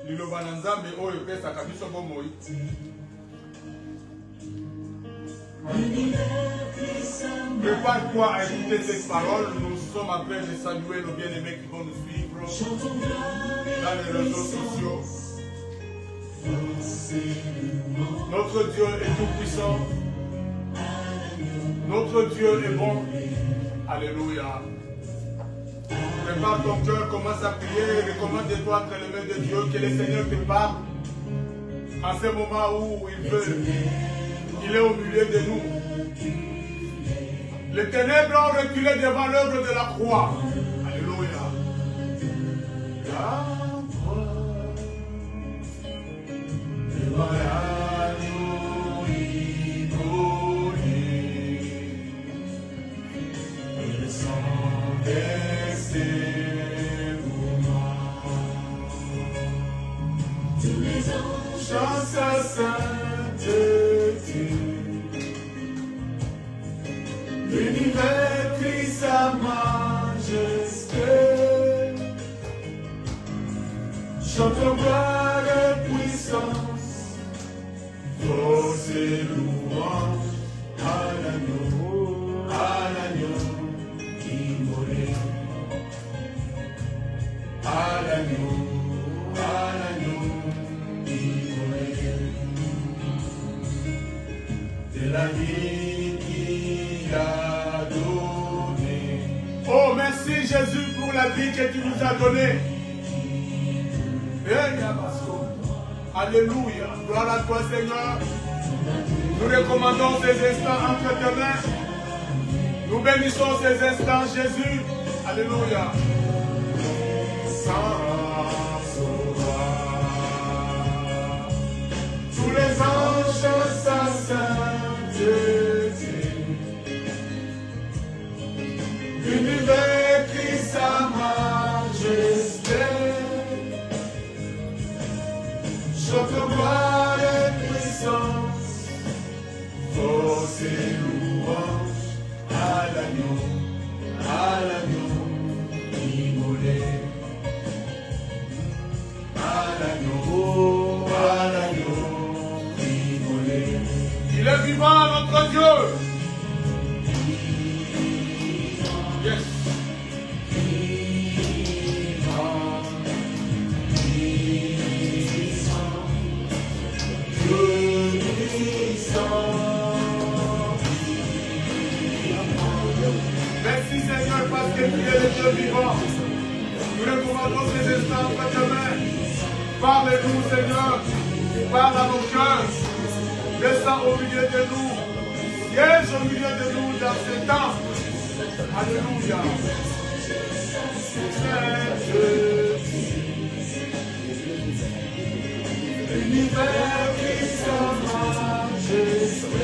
liloba na Nzambe oyo pesaka biso bomoi. Prépare-toi à écouter cette parole. Nous sommes en train de saluer nos bien-aimés qui vont nous suivre dans les réseaux sociaux. Notre Dieu est tout puissant. Notre Dieu est bon. Alléluia. Prépare ton cœur, commence à prier, recommande-toi entre les mains de Dieu, que le Seigneur te parle en ce moment où il veut. Il est au milieu de nous. Les ténèbres ont reculé devant l'œuvre de la croix. Alléluia. Chante sa sainteté. L'univers crie sa majesté. Chante gloire et puissance. Force et louange à l'agneau immolé. À l'agneau immolé. De la vie qu'il a donnée. Oh, merci Jésus pour la vie que tu nous as donnée. Alléluia. Gloire à toi Seigneur. Nous recommandons ces instants entre tes mains. Nous bénissons ces instants Jésus. Alléluia. Tous les anges chantent sa sainteté. L'univers crie sa majesté. Chante gloire et puissance. Force et louange à l'agneau immolé. À l'agneau immolé. Il est vivant, notre Dieu. Yes. Merci Seigneur parce que tu es le Dieu vivant. Nous recommandons ces instants entre tes mains. Parle-nous Seigneur. Parle à nos cœurs. Descends au milieu de nous. Siège au milieu de nous dans ce temps. Alléluia. L'univers qui sa majesté.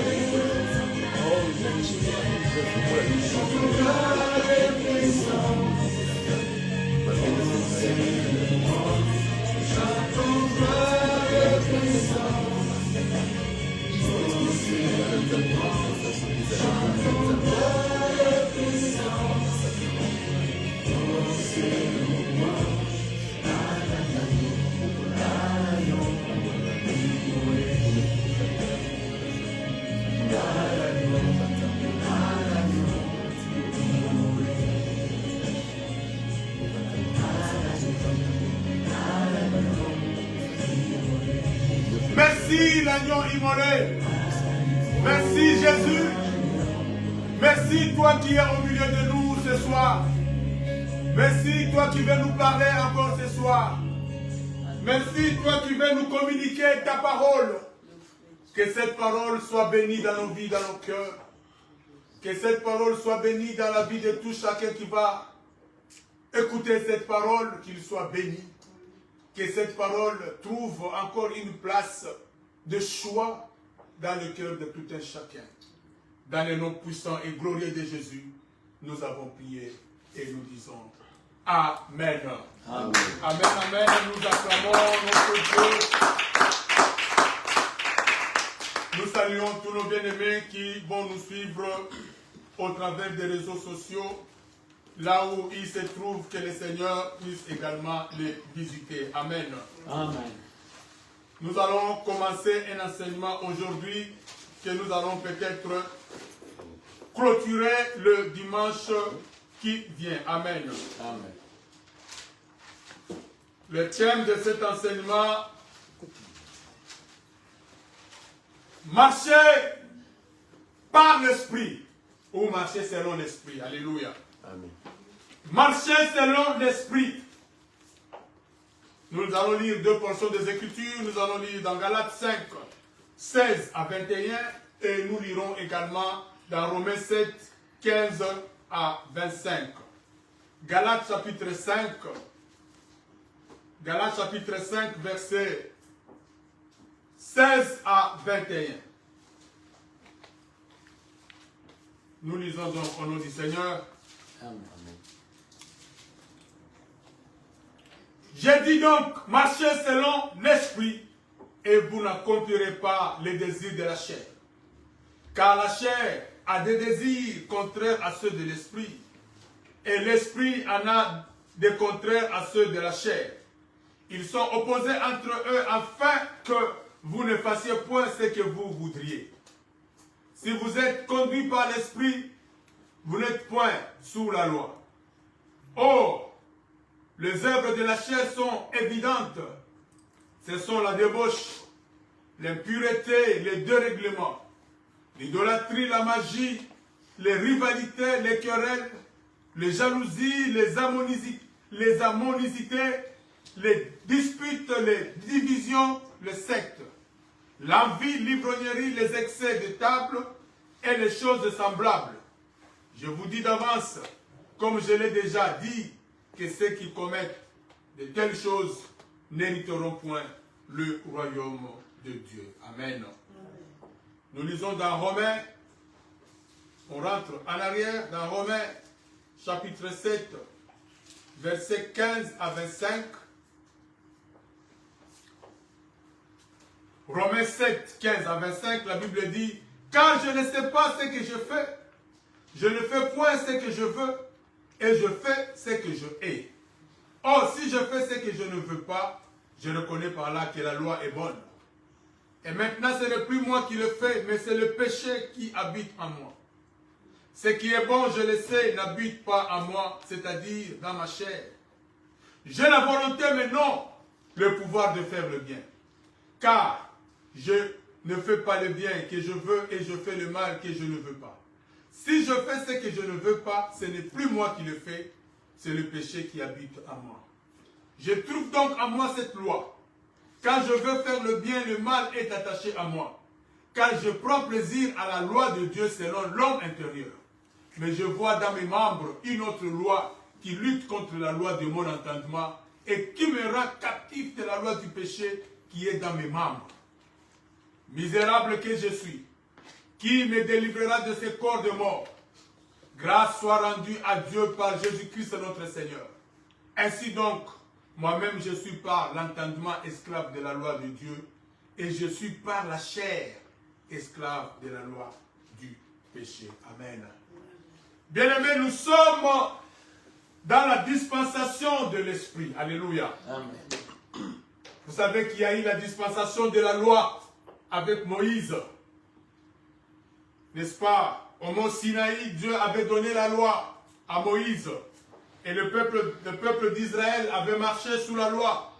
Merci l'agneau immolé. Merci Jésus. Merci toi qui es au milieu de nous ce soir. Merci toi qui veux nous parler encore ce soir. Merci toi qui veux nous communiquer ta parole. Que cette parole soit bénie dans nos vies, dans nos cœurs. Que cette parole soit bénie dans la vie de tout chacun qui va écouter cette parole, qu'il soit béni. Que cette parole trouve encore une place de choix dans le cœur de tout un chacun. Dans le nom puissant et glorieux de Jésus, nous avons prié et nous disons Amen. Amen, amen. Nous acclamons notre Dieu. Nous saluons tous nos bien-aimés qui vont nous suivre au travers des réseaux sociaux. là où ils se trouvent, que le Seigneur puisse également les visiter. Amen. Amen. Nous allons commencer un enseignement aujourd'hui que nous allons peut-être clôturer le dimanche qui vient. Amen. Amen. Le thème de cet enseignement, marcher par l'esprit ou marcher selon l'esprit. Alléluia. Amen. Marcher selon l'esprit. Nous allons lire deux portions des Écritures. Nous allons lire dans Galates 5, 16 à 21 et nous lirons également dans Romains 7, 15 à 25. Galates chapitre 5, versets 16 à 21. Nous lisons donc au nom du Seigneur. Amen. J'ai dit donc, marchez selon l'esprit et vous n'accomplirez pas les désirs de la chair. Car la chair a des désirs contraires à ceux de l'esprit et l'esprit en a des contraires à ceux de la chair. Ils sont opposés entre eux afin que vous ne fassiez point ce que vous voudriez. Si vous êtes conduits par l'esprit, vous n'êtes point sous la loi. Or, les œuvres de la chair sont évidentes. Ce sont la débauche, l'impureté, les dérèglements, l'idolâtrie, la magie, les rivalités, les querelles, les jalousies, les ammonicités, les disputes, les divisions, les sectes, l'envie, l'ivrognerie, les excès de table et les choses semblables. Je vous dis d'avance, comme je l'ai déjà dit, que ceux qui commettent de telles choses n'hériteront point le royaume de Dieu. Amen. Nous lisons dans Romains, on rentre en arrière, dans Romains chapitre 7, versets 15 à 25. Romains 7, 15 à 25, la Bible dit, « Car je ne sais pas ce que je fais, je ne fais point ce que je veux, et je fais ce que je hais. Or, si je fais ce que je ne veux pas, je reconnais par là que la loi est bonne. Et maintenant, ce n'est plus moi qui le fais, mais c'est le péché qui habite en moi. Ce qui est bon, je le sais, n'habite pas en moi, c'est-à-dire dans ma chair. J'ai la volonté, mais non le pouvoir de faire le bien. Car je ne fais pas le bien que je veux et je fais le mal que je ne veux pas. Si je fais ce que je ne veux pas, ce n'est plus moi qui le fais, c'est le péché qui habite en moi. Je trouve donc en moi cette loi. Quand je veux faire le bien, le mal est attaché à moi. Car je prends plaisir à la loi de Dieu selon l'homme intérieur. Mais je vois dans mes membres une autre loi qui lutte contre la loi de mon entendement et qui me rend captif de la loi du péché qui est dans mes membres. Misérable que je suis, qui me délivrera de ce corps de mort? Grâce soit rendue à Dieu par Jésus-Christ notre Seigneur. Ainsi donc, moi-même je suis par l'entendement esclave de la loi de Dieu et je suis par la chair esclave de la loi du péché. Amen. Bien-aimés, nous sommes dans la dispensation de l'Esprit. Alléluia. Amen. Vous savez qu'il y a eu la dispensation de la loi avec Moïse. N'est-ce pas? Au mont Sinaï, Dieu avait donné la loi à Moïse. Et le peuple d'Israël avait marché sous la loi.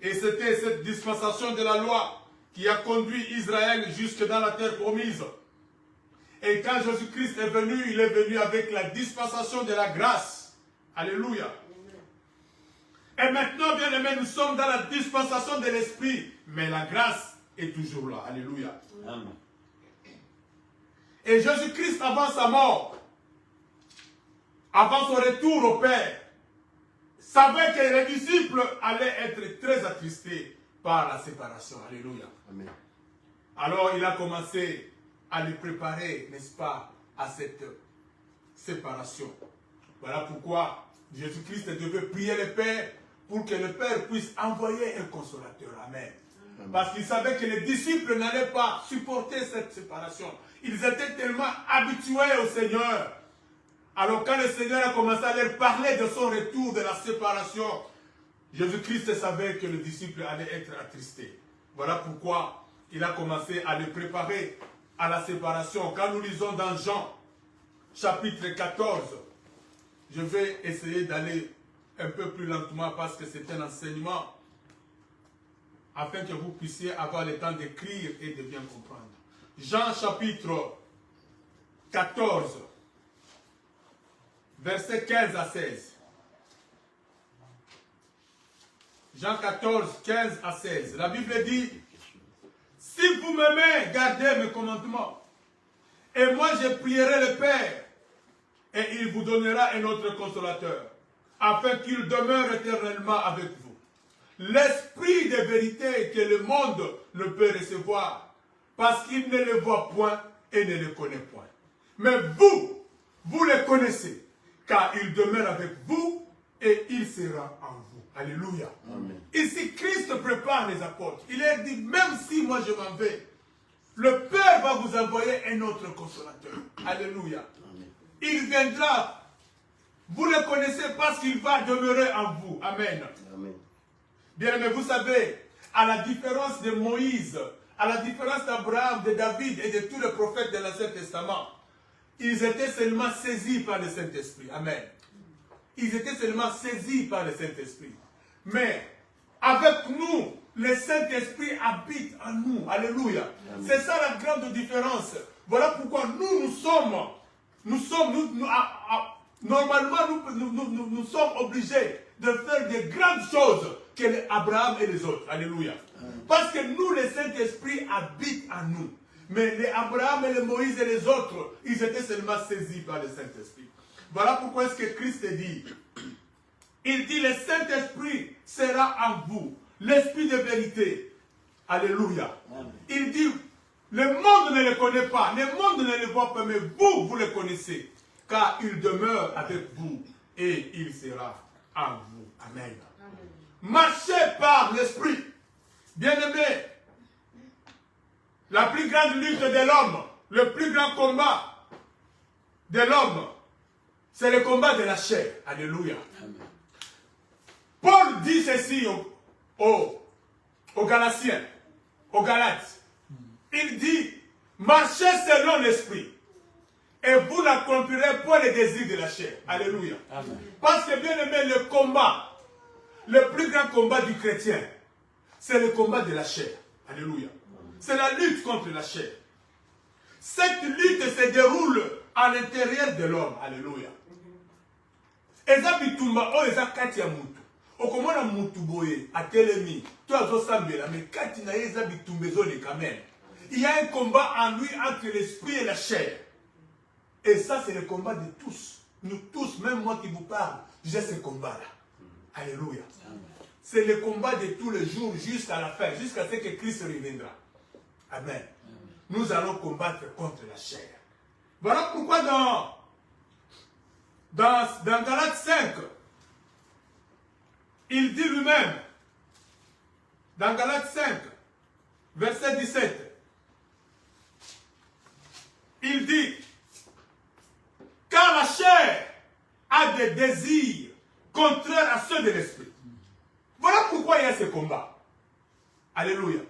Et c'était cette dispensation de la loi qui a conduit Israël jusque dans la terre promise. Et quand Jésus-Christ est venu, il est venu avec la dispensation de la grâce. Alléluia. Et maintenant, bien aimés, nous sommes dans la dispensation de l'Esprit. Mais la grâce est toujours là. Alléluia. Amen. Et Jésus-Christ, avant sa mort, avant son retour au Père, savait que les disciples allaient être très attristés par la séparation. Alléluia. Amen. Alors il a commencé à les préparer, n'est-ce pas, à cette séparation. Voilà pourquoi Jésus-Christ devait prier le Père pour que le Père puisse envoyer un consolateur. Amen. Amen. Parce qu'il savait que les disciples n'allaient pas supporter cette séparation. Ils étaient tellement habitués au Seigneur, Alors quand le Seigneur a commencé à leur parler de son retour, de la séparation, Jésus-Christ savait que le disciple allait être attristé. Voilà pourquoi il a commencé à le préparer à la séparation. Quand nous lisons dans Jean, chapitre 14, je vais essayer d'aller un peu plus lentement parce que c'est un enseignement afin que vous puissiez avoir le temps d'écrire et de bien comprendre. Jean chapitre 14, versets 15 à 16. Jean 14, 15 à 16. La Bible dit, si vous m'aimez, gardez mes commandements. Et moi je prierai le Père, et il vous donnera un autre consolateur, afin qu'il demeure éternellement avec vous. L'esprit de vérité que le monde ne peut recevoir, parce qu'il ne le voit point et ne le connaît point. Mais vous, vous le connaissez, car il demeure avec vous et il sera en vous. Alléluia. Amen. Ici, Christ prépare les apôtres. Il leur dit, même si moi je m'en vais, le Père va vous envoyer un autre consolateur. Alléluia. Amen. Il viendra. Vous le connaissez parce qu'il va demeurer en vous. Amen. Amen. Bien aimé, vous savez, à la différence de Moïse, à la différence d'Abraham, de David et de tous les prophètes de l'Ancien Testament, ils étaient seulement saisis par le Saint-Esprit. Amen. Ils étaient seulement saisis par le Saint-Esprit. Mais avec nous, le Saint-Esprit habite en nous. Alléluia. C'est ça la grande différence. Voilà pourquoi normalement, nous sommes obligés de faire des grandes choses que Abraham et les autres. Alléluia. Parce que nous, le Saint-Esprit habite en nous. Mais les Abraham et les Moïse et les autres, ils étaient seulement saisis par le Saint-Esprit. Voilà pourquoi est-ce que Christ dit, il dit, le Saint-Esprit sera en vous, l'Esprit de vérité. Alléluia. Amen. Il dit, le monde ne le connaît pas, le monde ne le voit pas, mais vous, vous le connaissez, car il demeure avec vous et il sera en vous. Amen. Amen. Marchez par l'Esprit. Bien-aimés, la plus grande lutte de l'homme, le plus grand combat de l'homme, c'est le combat de la chair. Alléluia. Amen. Paul dit ceci aux Galatiens, aux Galates. Il dit, marchez selon l'esprit et vous n'accomplirez pas les désirs de la chair. Alléluia. Amen. Parce que bien aimé, le combat, le plus grand combat du chrétien, c'est le combat de la chair. Alléluia. C'est la lutte contre la chair. Cette lutte se déroule à l'intérieur de l'homme. Alléluia. Eza bitumba o eza kati ya mutu. Okomona mutu boye atelemi. To azosambela mais kati na eza bitumba ezole quand même. Il y a un combat en lui entre l'esprit et la chair. Et ça c'est le combat de tous. Nous tous, même moi qui vous parle, j'ai ce combat-là. Alléluia. C'est le combat de tous les jours jusqu'à la fin, jusqu'à ce que Christ reviendra. Amen. Nous allons combattre contre la chair. Voilà pourquoi dans Galates 5, il dit lui-même, dans Galates 5, verset 17, il dit, car la chair a des désirs contraires à ceux de l'esprit. Voilà pourquoi il y a ce combat. Alléluia.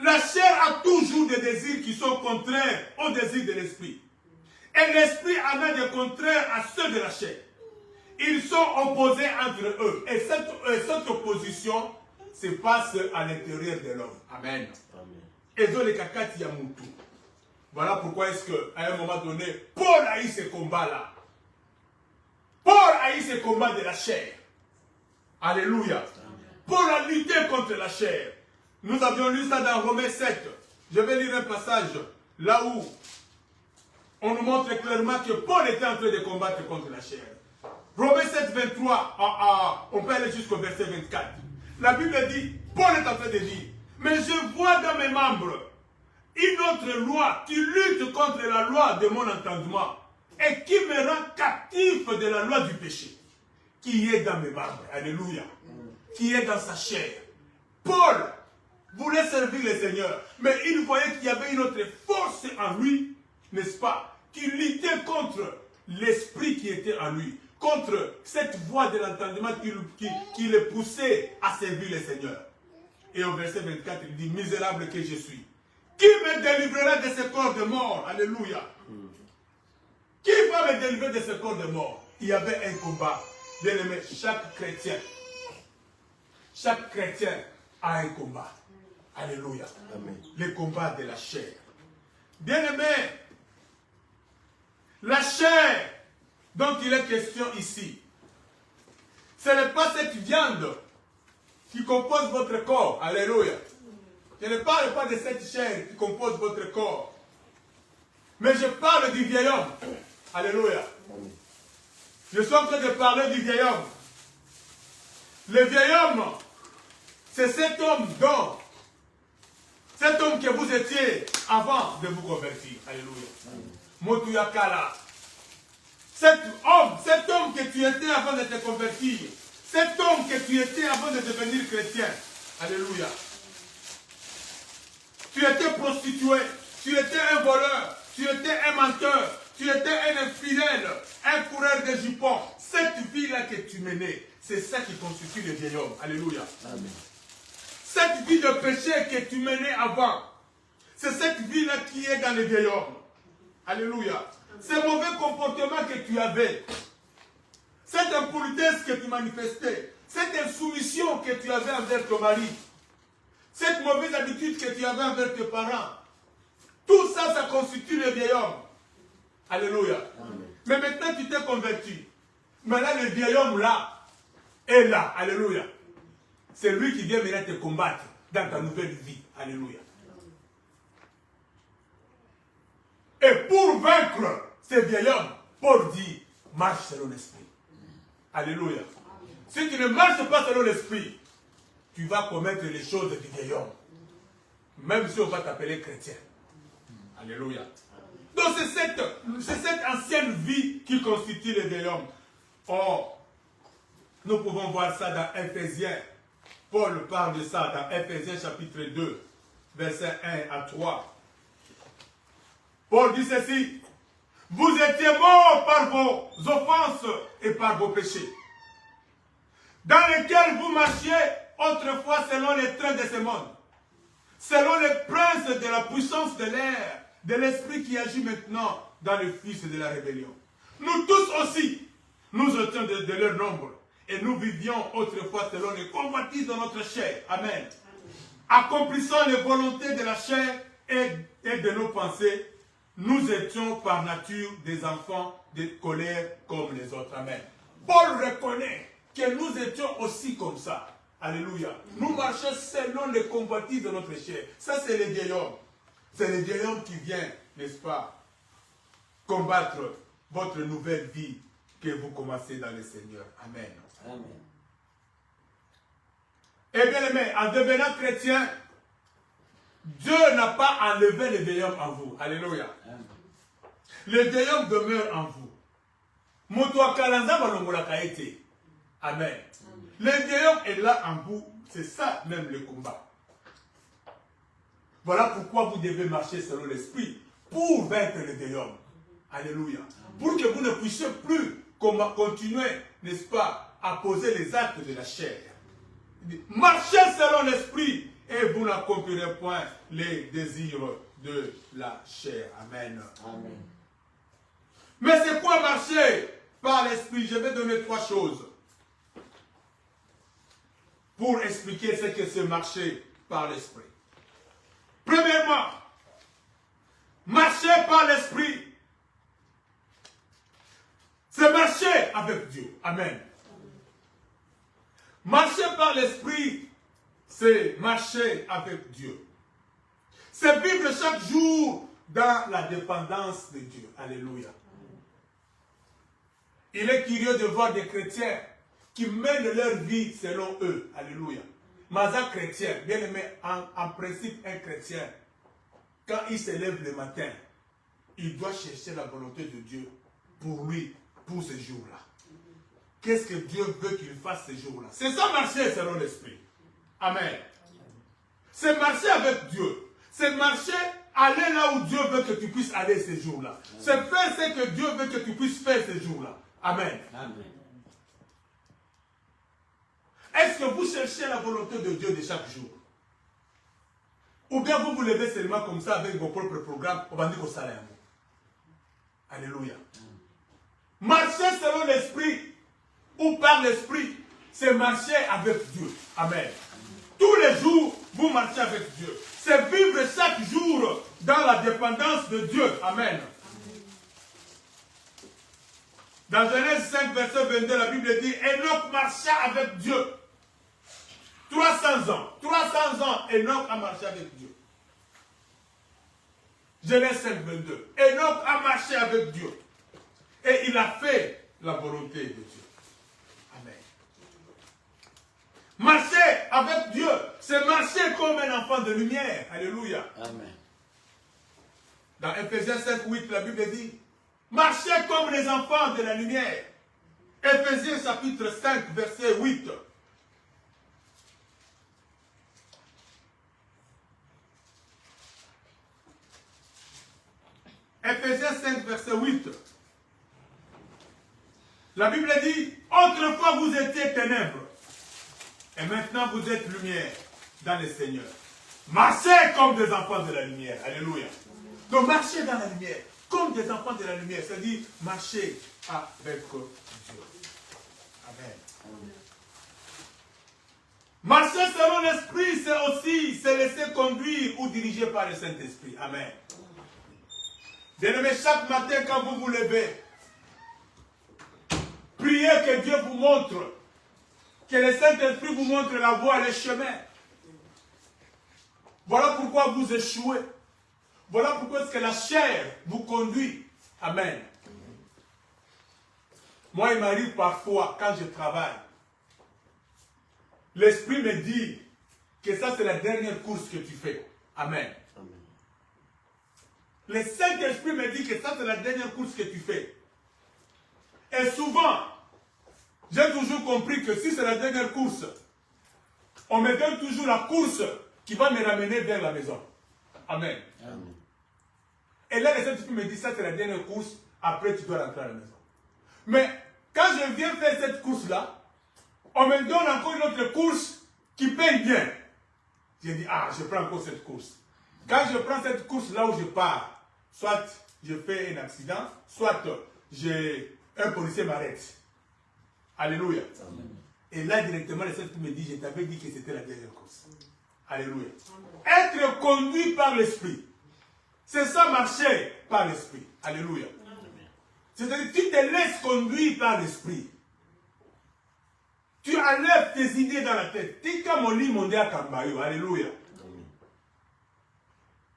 La chair a toujours des désirs qui sont contraires aux désirs de l'esprit. Et l'esprit en a des contraires à ceux de la chair. Ils sont opposés entre eux. Et cette opposition se passe à l'intérieur de l'homme. Amen. Amen. Voilà pourquoi est-ce qu'à un moment donné, Paul a eu ce combat-là. Paul a eu ce combat de la chair. Alléluia. Amen. Paul a lutté contre la chair. Nous avions lu ça dans Romains 7. Je vais lire un passage là où on nous montre clairement que Paul était en train de combattre contre la chair. Romains 7, 23, on peut aller jusqu'au verset 24. La Bible dit, Paul est en train de dire, mais je vois dans mes membres une autre loi qui lutte contre la loi de mon entendement et qui me rend captif de la loi du péché, qui est dans mes membres. Alléluia. Qui est dans sa chair. Paul voulait servir le Seigneur, mais il voyait qu'il y avait une autre force en lui, n'est-ce pas, qui luttait contre l'esprit qui était en lui, contre cette voix de l'entendement qui le poussait à servir le Seigneur. Et au verset 24, il dit, misérable que je suis. Qui me délivrera de ce corps de mort? Alléluia. Qui va me délivrer de ce corps de mort? Il y avait un combat. Bien aimé, chaque chrétien a un combat. Alléluia. Amen. Le combat de la chair. Bien aimé, la chair dont il est question ici, ce n'est pas cette viande qui compose votre corps. Alléluia. Je ne parle pas de cette chair qui compose votre corps. Mais je parle du vieil homme. Alléluia. Je suis en train de parler du vieil homme. Le vieil homme, c'est cet homme que vous étiez avant de vous convertir. Alléluia. Motuyakala. Cet homme que tu étais avant de te convertir. Cet homme que tu étais avant de devenir chrétien. Alléluia. Tu étais prostitué. Tu étais un voleur. Tu étais un menteur. Tu étais un infidèle. Un coureur de jupons. Cette vie-là que tu menais, c'est ça qui constitue le vieil homme. Alléluia. Amen. Cette vie de péché que tu menais avant, c'est cette vie-là qui est dans le vieil homme. Alléluia. Ce mauvais comportement que tu avais, cette impolitesse que tu manifestais, cette insoumission que tu avais envers ton mari, cette mauvaise habitude que tu avais envers tes parents, tout ça, ça constitue le vieil homme. Alléluia. Amen. Mais maintenant, tu t'es converti. Maintenant, le vieil homme là est là. Alléluia. C'est lui qui vient maintenant te combattre dans ta nouvelle vie. Alléluia. Et pour vaincre ce vieil homme, Paul dit, marche selon l'esprit. Alléluia. Si tu ne marches pas selon l'esprit, tu vas commettre les choses du vieil homme. Même si on va t'appeler chrétien. Alléluia. Donc c'est cette ancienne vie qui constitue le vieil homme. Or, nous pouvons voir ça dans Éphésiens. Paul parle de ça dans Éphésiens chapitre 2, versets 1 à 3. Paul dit ceci. Vous étiez morts par vos offenses et par vos péchés, dans lesquels vous marchiez autrefois selon les trains de ce monde, selon les princes de la puissance de l'air, de l'esprit qui agit maintenant dans le fils de la rébellion. Nous tous aussi, nous étions de leur nombre, et nous vivions autrefois selon les convoitises de notre chair. Amen. Accomplissant les volontés de la chair et de nos pensées, nous étions par nature des enfants de colère comme les autres. Amen. Paul reconnaît que nous étions aussi comme ça. Alléluia. Nous marchions selon les convoitises de notre chair. Ça, c'est le vieil homme. C'est le vieil homme qui vient, n'est-ce pas, combattre votre nouvelle vie que vous commencez dans le Seigneur. Amen. Amen. Et bien aimé, en devenant chrétien, Dieu n'a pas enlevé le vieil homme en vous. Alléluia. Amen. Le vieil homme demeure en vous. Amen. Le vieil homme est là en vous. C'est ça même le combat. Voilà pourquoi vous devez marcher selon l'esprit pour vaincre le vieil homme. Alléluia. Pour que vous ne puissiez plus continuer, n'est-ce pas, à poser les actes de la chair. Marchez selon l'esprit et vous n'accomplirez point les désirs de la chair. Amen. Amen. Mais c'est quoi marcher par l'esprit? Je vais donner 3 choses pour expliquer ce que c'est marcher par l'esprit. Premièrement, marcher par l'esprit, c'est marcher avec Dieu. Amen. Marcher par l'esprit, c'est marcher avec Dieu. C'est vivre chaque jour dans la dépendance de Dieu. Alléluia. Il est curieux de voir des chrétiens qui mènent leur vie selon eux. Alléluia. Mais un chrétien, bien aimé, en principe, un chrétien, quand il se lève le matin, il doit chercher la volonté de Dieu pour lui, pour ce jour-là. Qu'est-ce que Dieu veut qu'il fasse ce jour-là? C'est ça marcher selon l'esprit. Amen. C'est marcher avec Dieu. C'est marcher aller là où Dieu veut que tu puisses aller ces jours-là. C'est faire ce que Dieu veut que tu puisses faire ces jours-là. Amen. Amen. Est-ce que vous cherchez la volonté de Dieu de chaque jour? Ou bien vous vous levez seulement comme ça avec vos propres programmes, on va dire au salaire. Alléluia. Marcher selon l'esprit ou par l'esprit, c'est marcher avec Dieu. Amen. Tous les jours, vous marchez avec Dieu. C'est vivre chaque jour dans la dépendance de Dieu. Amen. Dans Genèse 5, verset 22, la Bible dit, Enoch marcha avec Dieu. 300 ans. 300 ans, Enoch a marché avec Dieu. Genèse 5, 22. Enoch a marché avec Dieu. Et il a fait la volonté de Dieu. Amen. Marcher avec Dieu, c'est marcher comme un enfant de lumière. Alléluia. Amen. Dans Ephésiens 5, 8, la Bible dit, marchez comme les enfants de la lumière. Ephésiens chapitre 5, verset 8. Ephésiens 5, verset 8. La Bible dit, autrefois vous étiez ténèbres, et maintenant vous êtes lumière dans le Seigneur. Marchez comme des enfants de la lumière. Alléluia. Donc marchez dans la lumière, comme des enfants de la lumière. C'est-à-dire, marchez avec Dieu. Amen. Marcher selon l'Esprit, c'est aussi se laisser conduire ou diriger par le Saint-Esprit. Amen. Bien-aimés, chaque matin quand vous vous levez, priez que Dieu vous montre, que le Saint-Esprit vous montre la voie, le chemin. Voilà pourquoi vous échouez. Voilà pourquoi est-ce que la chair vous conduit. Amen. Moi, il m'arrive parfois, quand je travaille, l'Esprit me dit que ça c'est la dernière course que tu fais. Amen. Le Saint-Esprit me dit que ça c'est la dernière course que tu fais. Et souvent, j'ai toujours compris que si c'est la dernière course, on me donne toujours la course qui va me ramener vers la maison. Amen. Amen. Et là, le Saint-Esprit me dit, ça c'est la dernière course, après tu dois rentrer à la maison. Mais quand je viens faire cette course-là, on me donne encore une autre course qui paye bien. J'ai dit, ah, je prends encore cette course. Quand je prends cette course là où je pars, soit je fais un accident, soit un policier m'arrête. Alléluia. Amen. Et là, directement, le Saint-Esprit me dit, je t'avais dit que c'était la dernière course. Alléluia. Amen. Être conduit par l'Esprit. C'est ça, marcher par l'Esprit. Alléluia. C'est-à-dire, tu te laisses conduire par l'Esprit. Tu enlèves tes idées dans la tête. Tika moli monde à Kambayo. Alléluia.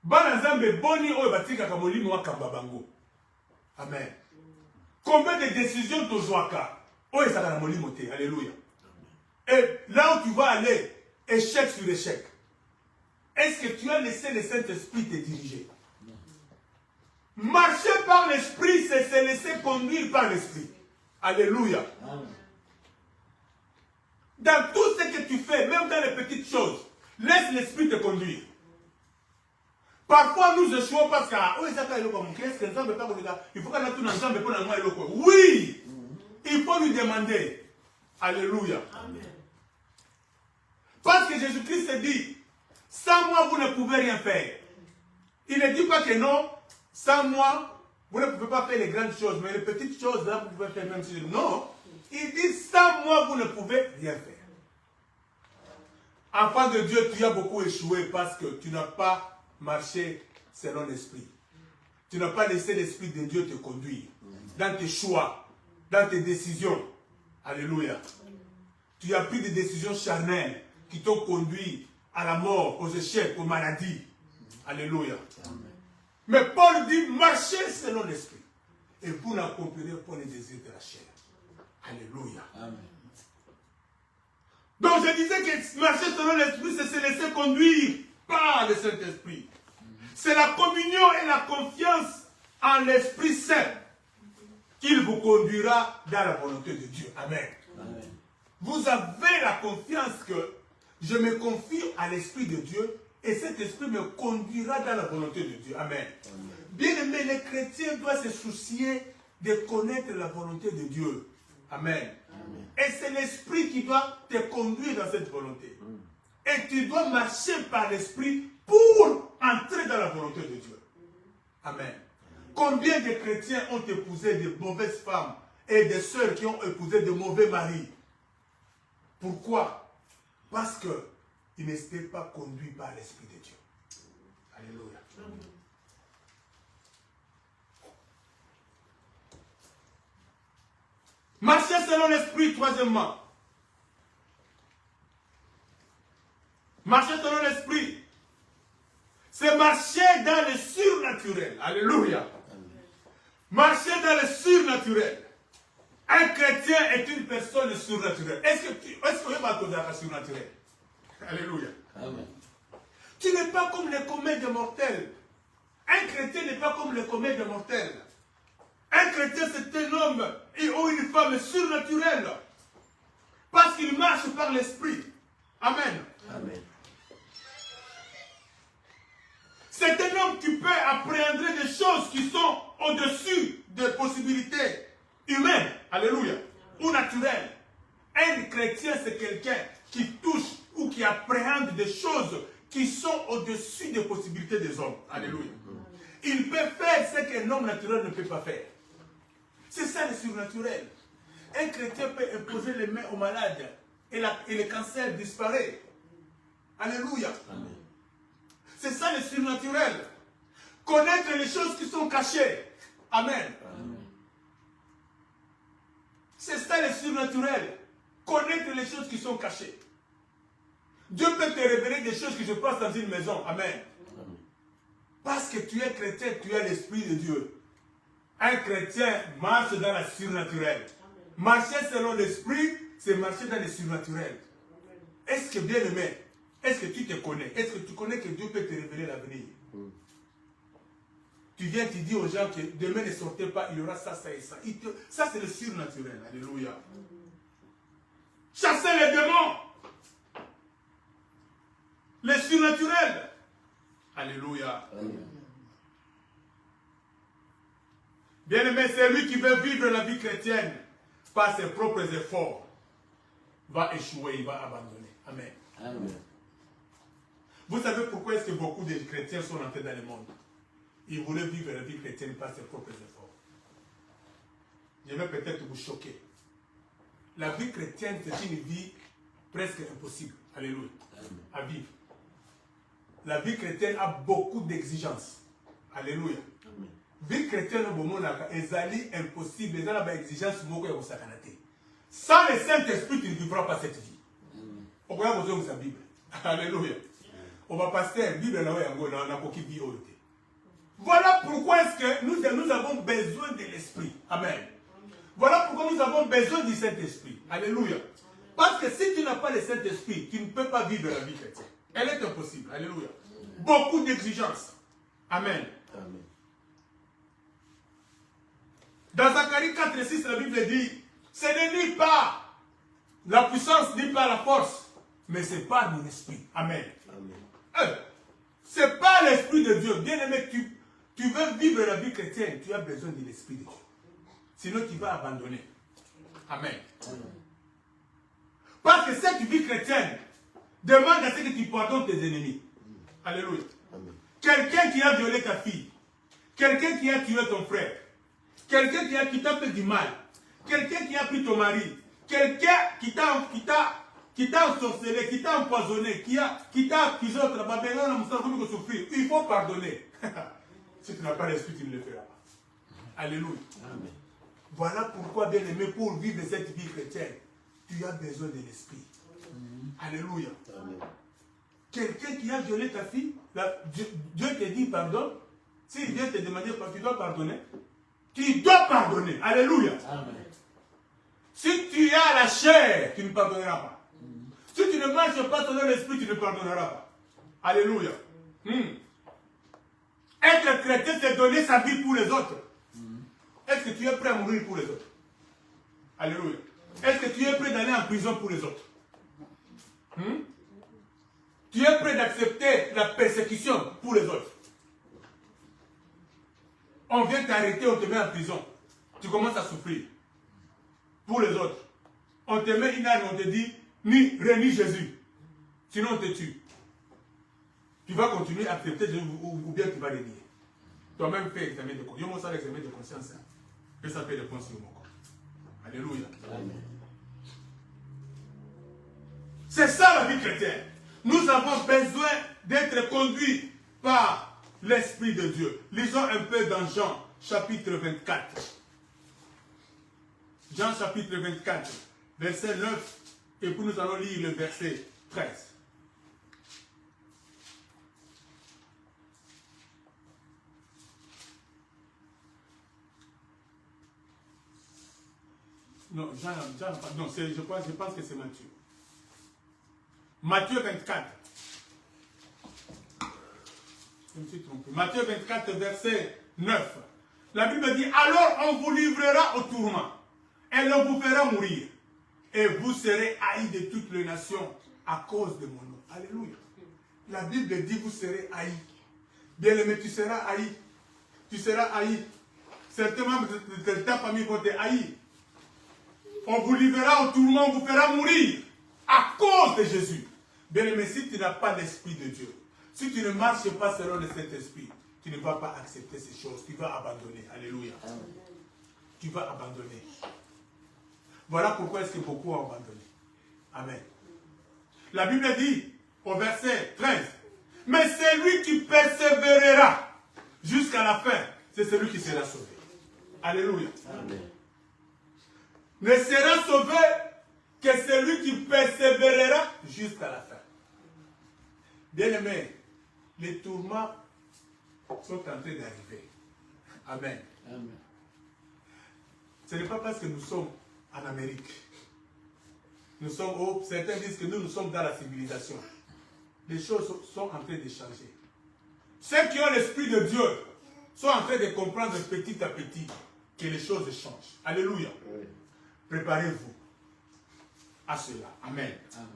Banazambe boni oyo batika kamoli mo Kambabango. Amen. Combien de décisions tu jouaka? Oyo ça na moli moté. Alléluia. Et là où tu vas aller, échec sur échec. Est-ce que tu as laissé le Saint-Esprit te diriger? Marcher par l'Esprit, c'est se laisser conduire par l'Esprit. Alléluia. Amen. Dans tout ce que tu fais, même dans les petites choses, laisse l'Esprit te conduire. Parfois, nous échouons parce que il faut qu'on ait tout ensemble pour nous aider. Oui, il faut lui demander. Alléluia. Amen. Parce que Jésus-Christ se dit, sans moi, vous ne pouvez rien faire. Il ne dit pas que non, sans moi, vous ne pouvez pas faire les grandes choses, mais les petites choses, là, vous pouvez faire même si... Non, il dit, sans moi, vous ne pouvez rien faire. Enfant de Dieu, tu as beaucoup échoué parce que tu n'as pas marché selon l'Esprit. Tu n'as pas laissé l'Esprit de Dieu te conduire dans tes choix, dans tes décisions. Alléluia. Tu as pris des décisions charnelles qui t'ont conduit à la mort, aux échecs, aux maladies. Alléluia. Amen. Mais Paul dit, marchez selon l'Esprit. Et vous n'accomplirez pas les désirs de la chair. Alléluia. Amen. Donc je disais que marcher selon l'Esprit, c'est se laisser conduire par le Saint-Esprit. C'est la communion et la confiance en l'Esprit Saint qu'il vous conduira dans la volonté de Dieu. Amen. Amen. Vous avez la confiance que je me confie à l'Esprit de Dieu et cet esprit me conduira dans la volonté de Dieu. Amen. Bien-aimé, les chrétiens doivent se soucier de connaître la volonté de Dieu. Amen. Amen. Et c'est l'esprit qui doit te conduire dans cette volonté. Et tu dois marcher par l'esprit pour entrer dans la volonté de Dieu. Amen. Combien de chrétiens ont épousé de mauvaises femmes et des sœurs qui ont épousé de mauvais maris? Pourquoi? Parce qu'ils n'étaient pas conduits par l'Esprit de Dieu. Alléluia. Marcher selon l'Esprit, troisièmement. Marcher selon l'Esprit, c'est marcher dans le surnaturel. Alléluia. Marcher dans le surnaturel. Un chrétien est une personne surnaturelle. Est-ce qu'on va te dire surnaturel? Alléluia. Amen. Tu n'es pas comme les comètes mortels. Un chrétien n'est pas comme les comètes mortels. Un chrétien, c'est un homme ou une femme surnaturelle. Parce qu'il marche par l'esprit. Amen. Amen. C'est un homme qui peut appréhender des choses qui sont au-dessus des possibilités humaines. Alléluia. Ou naturelles. Un chrétien, c'est quelqu'un qui touche ou qui appréhende des choses qui sont au-dessus des possibilités des hommes. Alléluia. Il peut faire ce qu'un homme naturel ne peut pas faire. C'est ça le surnaturel. Un chrétien peut imposer les mains aux malades et le cancer disparaît. Alléluia. Amen. C'est ça le surnaturel. Connaître les choses qui sont cachées. Amen. Amen. C'est ça le surnaturel. Connaître les choses qui sont cachées. Dieu peut te révéler des choses qui se passent dans une maison. Amen. Amen. Parce que tu es chrétien, tu as l'Esprit de Dieu. Un chrétien marche dans le surnaturel. Marcher selon l'Esprit, c'est marcher dans le surnaturel. Est-ce que, bien aimé, est-ce que tu te connais? Est-ce que tu connais que Dieu peut te révéler l'avenir? Tu viens, tu dis aux gens que demain ne sortez pas, il y aura ça, ça et ça. Ça, c'est le surnaturel. Alléluia. Chasser les démons. Le surnaturel. Alléluia. Bien-aimé, c'est lui qui veut vivre la vie chrétienne par ses propres efforts. Va échouer, il va abandonner. Amen. Amen. Vous savez pourquoi est-ce que beaucoup de chrétiens sont entrés dans le monde? Ils voulaient vivre la vie chrétienne par ses propres efforts. Je vais peut-être vous choquer. La vie chrétienne, c'est une vie presque impossible. Alléluia. À vivre. La vie chrétienne a beaucoup d'exigences. Alléluia. Amen. Vie chrétienne, c'est impossible. Les gens ont des exigences beaucoup de sacanité. Sans le Saint-Esprit, tu ne vivras pas cette vie. On va besoin de sa Bible. Alléluia. On va passer la Bible là où on a beaucoup de vie. Voilà pourquoi est-ce que nous avons besoin de l'Esprit. Amen. Voilà pourquoi nous avons besoin du Saint-Esprit. Alléluia. Parce que si tu n'as pas le Saint-Esprit, tu ne peux pas vivre la vie chrétienne. Elle est impossible. Alléluia. Beaucoup d'exigences. Amen. Amen. Dans Zacharie 4:6, la Bible dit, ce n'est ni pas la puissance, ni pas la force, mais c'est par mon esprit. Amen. Amen. C'est pas l'Esprit de Dieu. Bien aimé, tu veux vivre la vie chrétienne, tu as besoin de l'Esprit de Dieu. Sinon, tu vas abandonner. Amen. Amen. Parce que cette vie chrétienne demande à ce que tu pardonnes tes ennemis. Alléluia. Quelqu'un qui a violé ta fille, quelqu'un qui a tué ton frère, quelqu'un qui t'a fait du mal, quelqu'un qui a pris ton mari, quelqu'un qui t'a ensorcelé, qui t'a empoisonné, qui t'a accusé au travail, il faut pardonner. Si tu n'as pas l'esprit, tu ne le feras pas. Alléluia. Amen. Voilà pourquoi, bien aimé, pour vivre cette vie chrétienne, tu as besoin de l'esprit. Alléluia. Amen. Quelqu'un qui a violé ta fille, Dieu te dit pardon. Si Dieu te demande, tu dois pardonner. Tu dois pardonner. Alléluia. Amen. Si tu as la chair, tu ne pardonneras pas. Si tu ne marches pas selon l'esprit, tu ne pardonneras pas. Alléluia. Être chrétien, c'est donner sa vie pour les autres. Est-ce que tu es prêt à mourir pour les autres? Alléluia. Est-ce que tu es prêt d'aller en prison pour les autres? Tu es prêt d'accepter la persécution pour les autres. On vient t'arrêter, on te met en prison. Tu commences à souffrir. Pour les autres. On te met une arme, on te dit, renie Jésus. Sinon on te tue. Tu vas continuer à accepter Jésus ou bien tu vas le nier. Toi-même fais examen de conscience. Je l'examen de conscience. Que ça fait des points sur mon corps. Alléluia. Amen. C'est ça la vie chrétienne. Nous avons besoin d'être conduits par l'Esprit de Dieu. Lisons un peu dans Jean, chapitre 24. Jean, chapitre 24, verset 9. Et puis nous allons lire le verset 13. Non, non, je pense que c'est Matthieu. Matthieu 24. Je me suis trompé. Matthieu 24, verset 9. La Bible dit, alors on vous livrera au tourment, et l'on vous fera mourir, et vous serez haïs de toutes les nations à cause de mon nom. Alléluia. La Bible dit, vous serez haïs. Bien-aimé, tu seras haï. Tu seras haï. Certains membres de ta famille vont te haïr. On vous livrera au tourment, on vous fera mourir à cause de Jésus. Bien-aimé, si tu n'as pas l'Esprit de Dieu, si tu ne marches pas selon le Saint-Esprit, tu ne vas pas accepter ces choses. Tu vas abandonner. Alléluia. Amen. Tu vas abandonner. Voilà pourquoi est-ce que beaucoup ont abandonné. Amen. La Bible dit au verset 13, mais celui qui persévérera jusqu'à la fin, c'est celui qui sera sauvé. Alléluia. Amen. Ne sera sauvé que celui qui persévérera jusqu'à la fin. Bien-aimés, les tourments sont en train d'arriver. Amen. Amen. Ce n'est pas parce que nous sommes en Amérique. Nous sommes certains disent que nous sommes dans la civilisation. Les choses sont en train de changer. Ceux qui ont l'Esprit de Dieu sont en train de comprendre petit à petit que les choses changent. Alléluia. Oui. Préparez-vous à cela. Amen. Amen.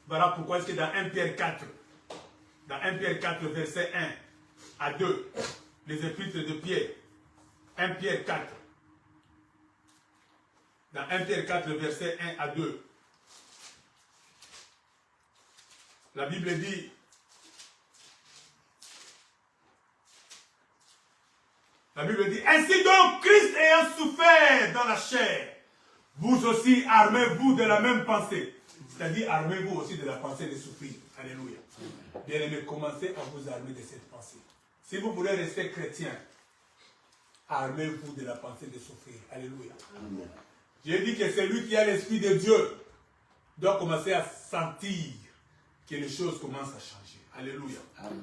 Voilà pourquoi est-ce que dans 1 Pierre 4, dans 1 Pierre 4, verset 1 à 2, les épîtres de Pierre, 1 Pierre 4, dans 1 Pierre 4, verset 1 à 2, la Bible dit, ainsi donc, Christ ayant souffert dans la chair, vous aussi armez-vous de la même pensée. C'est-à-dire, armez-vous aussi de la pensée de souffrir. Alléluia. Bien-aimés, commencez à vous armer de cette pensée. Si vous voulez rester chrétien, armez-vous de la pensée de souffrir. Alléluia. Amen. J'ai dit que celui qui a l'Esprit de Dieu doit commencer à sentir que les choses commencent à changer. Alléluia. Amen.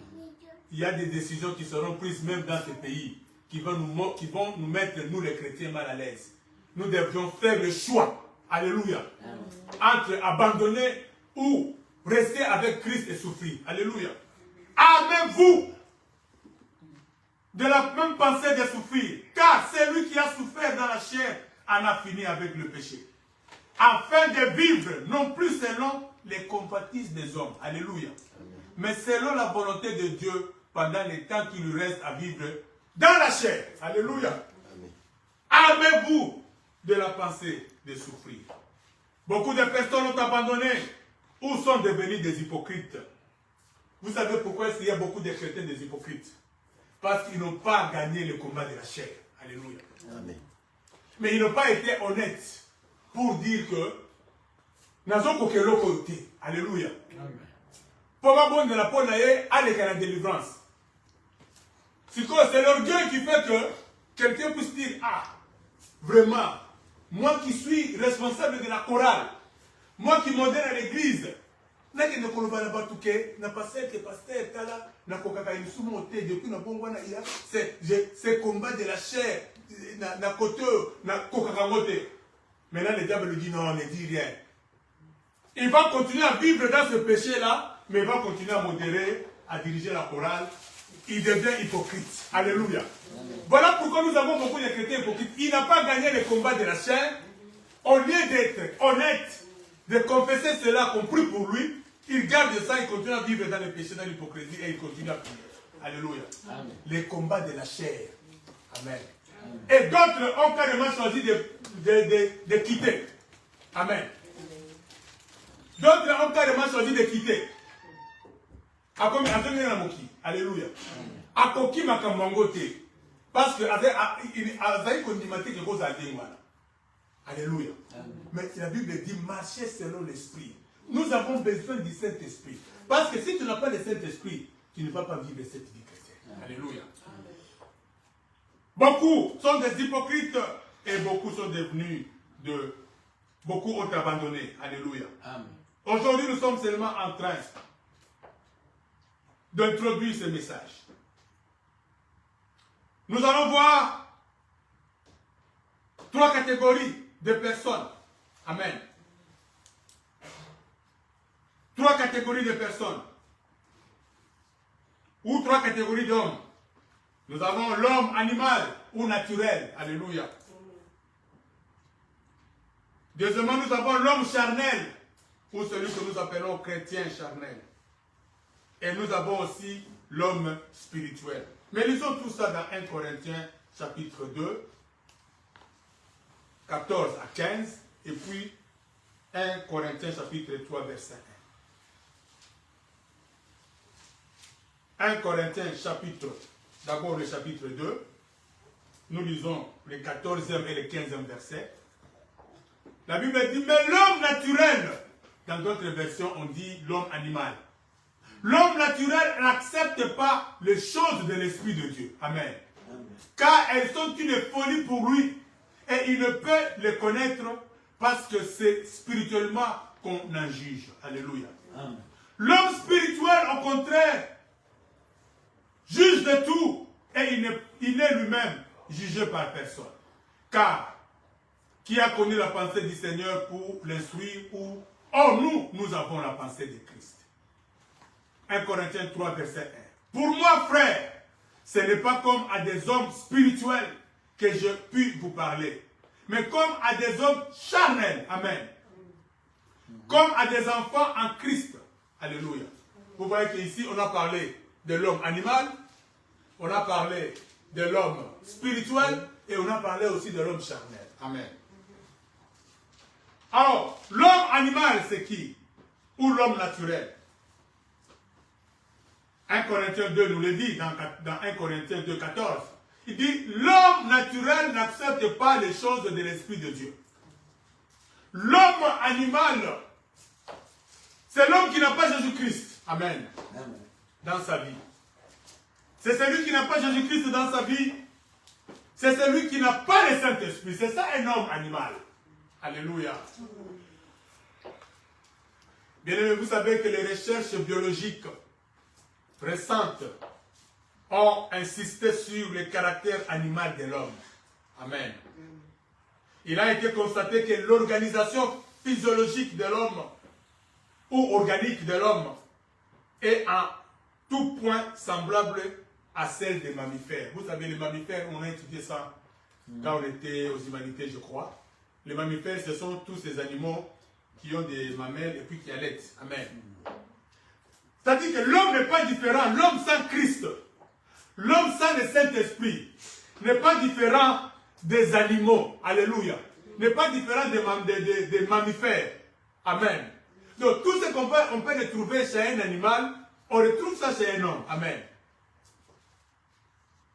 Il y a des décisions qui seront prises même dans ce pays qui vont nous mettre, nous les chrétiens, mal à l'aise. Nous devions faire le choix. Alléluia. Amen. Entre abandonner ou rester avec Christ et souffrir. Alléluia. Armez-vous de la même pensée de souffrir. Car celui qui a souffert dans la chair en a fini avec le péché. Afin de vivre, non plus selon les convoitises des hommes. Alléluia. Amen. Mais selon la volonté de Dieu pendant les temps qu'il lui reste à vivre dans la chair. Alléluia. Armez-vous de la pensée de souffrir. Beaucoup de personnes ont abandonné ou sont devenus des hypocrites. Vous savez pourquoi est-ce qu'il y a beaucoup de chrétiens des hypocrites? Parce qu'ils n'ont pas gagné le combat de la chair. Alléluia. Amen. Mais ils n'ont pas été honnêtes pour dire que nous avons côté. Alléluia. Pour avoir de la peau aller à la délivrance. C'est l'orgueil qui fait que quelqu'un puisse dire, ah, vraiment, moi qui suis responsable de la chorale, moi qui modère à l'église, c'est combat de la chair, maintenant le diable lui dit non, ne dit rien. Il va continuer à vivre dans ce péché-là, mais il va continuer à modérer, à diriger la chorale. Il devient hypocrite. Alléluia. Amen. Voilà pourquoi nous avons beaucoup de chrétiens hypocrites. Il n'a pas gagné le combat de la chair. Au lieu d'être honnête, de confesser cela qu'on prie pour lui, il garde ça, il continue à vivre dans le péché, dans l'hypocrisie et il continue à prier. Alléluia. Amen. Les combats de la chair. Amen. Et d'autres ont carrément choisi de quitter. Amen. D'autres ont carrément choisi de quitter. Alléluia. Akoki makamangote. Parce que Azaï kondimate quelque chose à dire. Alléluia. Mais la Bible dit marcher selon l'esprit. Nous avons besoin du Saint-Esprit. Parce que si tu n'as pas le Saint-Esprit, tu ne vas pas vivre cette vie chrétienne. Alléluia. Beaucoup sont des hypocrites et beaucoup sont devenus de... Beaucoup ont abandonné. Alléluia. Aujourd'hui, nous sommes seulement en train d'introduire ce message. Nous allons voir 3 catégories de personnes. Amen. 3 catégories de personnes. Ou 3 catégories d'hommes. Nous avons l'homme animal ou naturel. Alléluia. Deuxièmement, nous avons l'homme charnel, ou celui que nous appelons chrétien charnel. Et nous avons aussi l'homme spirituel. Mais lisons tout ça dans 1 Corinthiens chapitre 2, 14 à 15, et puis 1 Corinthiens chapitre 3, verset 1. 1 Corinthiens chapitre, d'abord le chapitre 2, nous lisons le 14e et le 15e verset. La Bible dit, mais l'homme naturel, dans d'autres versions on dit l'homme animal. L'homme naturel n'accepte pas les choses de l'Esprit de Dieu. Amen. Car elles sont une folie pour lui. Et il ne peut les connaître parce que c'est spirituellement qu'on en juge. Alléluia. L'homme spirituel, au contraire, juge de tout. Et il n'est lui-même jugé par personne. Car, qui a connu la pensée du Seigneur pour l'instruire ou... Oh, nous avons la pensée de Christ. 1 Corinthiens 3, verset 1. Pour moi, frère, ce n'est pas comme à des hommes spirituels que je puis vous parler, mais comme à des hommes charnels. Amen. Comme à des enfants en Christ. Alléluia. Vous voyez qu'ici, on a parlé de l'homme animal, on a parlé de l'homme spirituel et on a parlé aussi de l'homme charnel. Amen. Alors, l'homme animal, c'est qui? Ou l'homme naturel? 1 Corinthiens 2 nous le dit dans 1 Corinthiens 2, 14. Il dit, l'homme naturel n'accepte pas les choses de l'Esprit de Dieu. L'homme animal, c'est l'homme qui n'a pas Jésus-Christ. Amen. Dans sa vie. C'est celui qui n'a pas Jésus-Christ dans sa vie. C'est celui qui n'a pas le Saint-Esprit. C'est ça un homme animal. Alléluia. Bien aimé, vous savez que les recherches biologiques récentes ont insisté sur le caractère animal de l'homme. Amen. Il a été constaté que l'organisation physiologique de l'homme ou organique de l'homme est en tout point semblable à celle des mammifères. Vous savez, les mammifères, on a étudié ça quand on était aux humanités, je crois. Les mammifères, ce sont tous ces animaux qui ont des mamelles et puis qui allaitent. Amen. C'est-à-dire que l'homme n'est pas différent. L'homme sans Christ, l'homme sans le Saint-Esprit, n'est pas différent des animaux. Alléluia. N'est pas différent des mammifères. Amen. Donc, tout ce qu'on peut retrouver chez un animal, on retrouve ça chez un homme. Amen.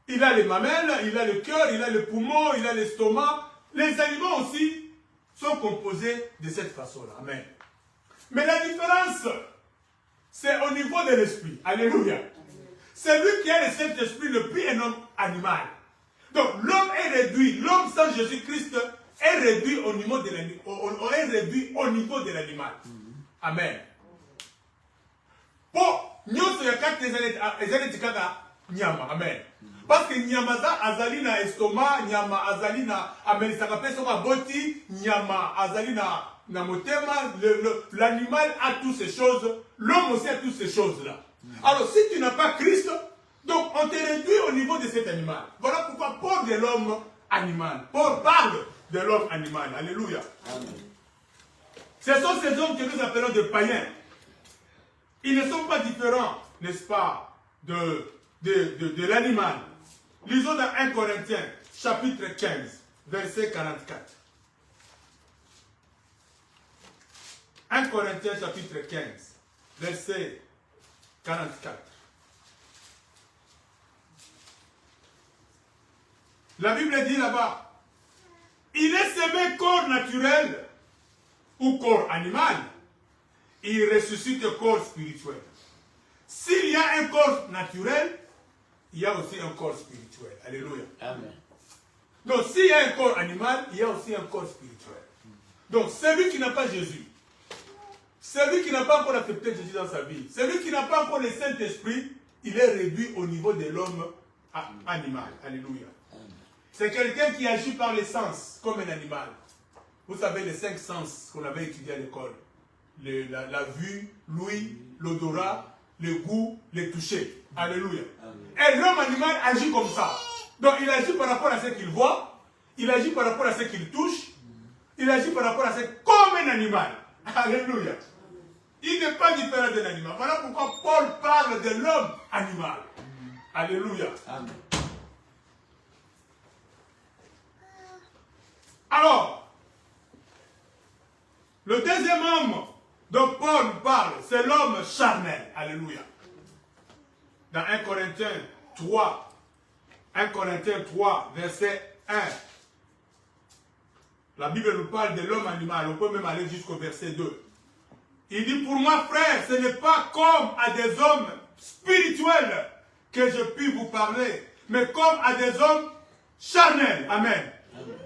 Il a les mamelles, il a le cœur, il a le poumon, il a l'estomac. Les animaux aussi sont composés de cette façon-là. Amen. Mais la différence, c'est au niveau de l'esprit. Alléluia. Celui qui a le Saint-Esprit ne plus un homme animal. Donc l'homme est réduit, l'homme sans Jésus-Christ est réduit au niveau de l'animal. Amen. Pour nous, amen. Parce que nyama za azali na estomac, nyama azali na amelisaka pesa kwa boti, nyama azali na motema, l'animal a toutes ces choses, l'homme aussi a toutes ces choses-là. Alors si tu n'as pas Christ, donc on te réduit au niveau de cet animal. Voilà pourquoi Paul de l'homme animal. Paul parle de l'homme animal. Alléluia. Amen. Ce sont ces hommes que nous appelons des païens. Ils ne sont pas différents, n'est-ce pas, de l'animal. Lisons dans 1 Corinthiens, chapitre 15, verset 44. 1 Corinthiens, chapitre 15, verset 44. La Bible dit là-bas, il est semé corps naturel ou corps animal, il ressuscite corps spirituel. S'il y a un corps naturel, il y a aussi un corps spirituel. Alléluia. Amen. Donc s'il y a un corps animal, il y a aussi un corps spirituel. Donc celui qui n'a pas Jésus, celui qui n'a pas encore accepté Jésus dans sa vie, celui qui n'a pas encore le Saint-Esprit, il est réduit au niveau de l'homme animal. Alléluia. C'est quelqu'un qui agit par les sens, comme un animal. Vous savez, les 5 sens qu'on avait étudiés à l'école. La vue, l'ouïe, l'odorat, le goût, le toucher. Alléluia. Et l'homme animal agit comme ça. Donc il agit par rapport à ce qu'il voit, il agit par rapport à ce qu'il touche, il agit par rapport à ce comme un animal. Alléluia. Il n'est pas différent d'un animal. Voilà pourquoi Paul parle de l'homme animal. Alléluia. Amen. Alors, le deuxième homme dont Paul parle, c'est l'homme charnel. Alléluia. Dans 1 Corinthiens 3, 1 Corinthiens 3, verset 1. La Bible nous parle de l'homme animal. On peut même aller jusqu'au verset 2. Il dit, pour moi, frère, ce n'est pas comme à des hommes spirituels que je puis vous parler, mais comme à des hommes charnels. Amen. Amen.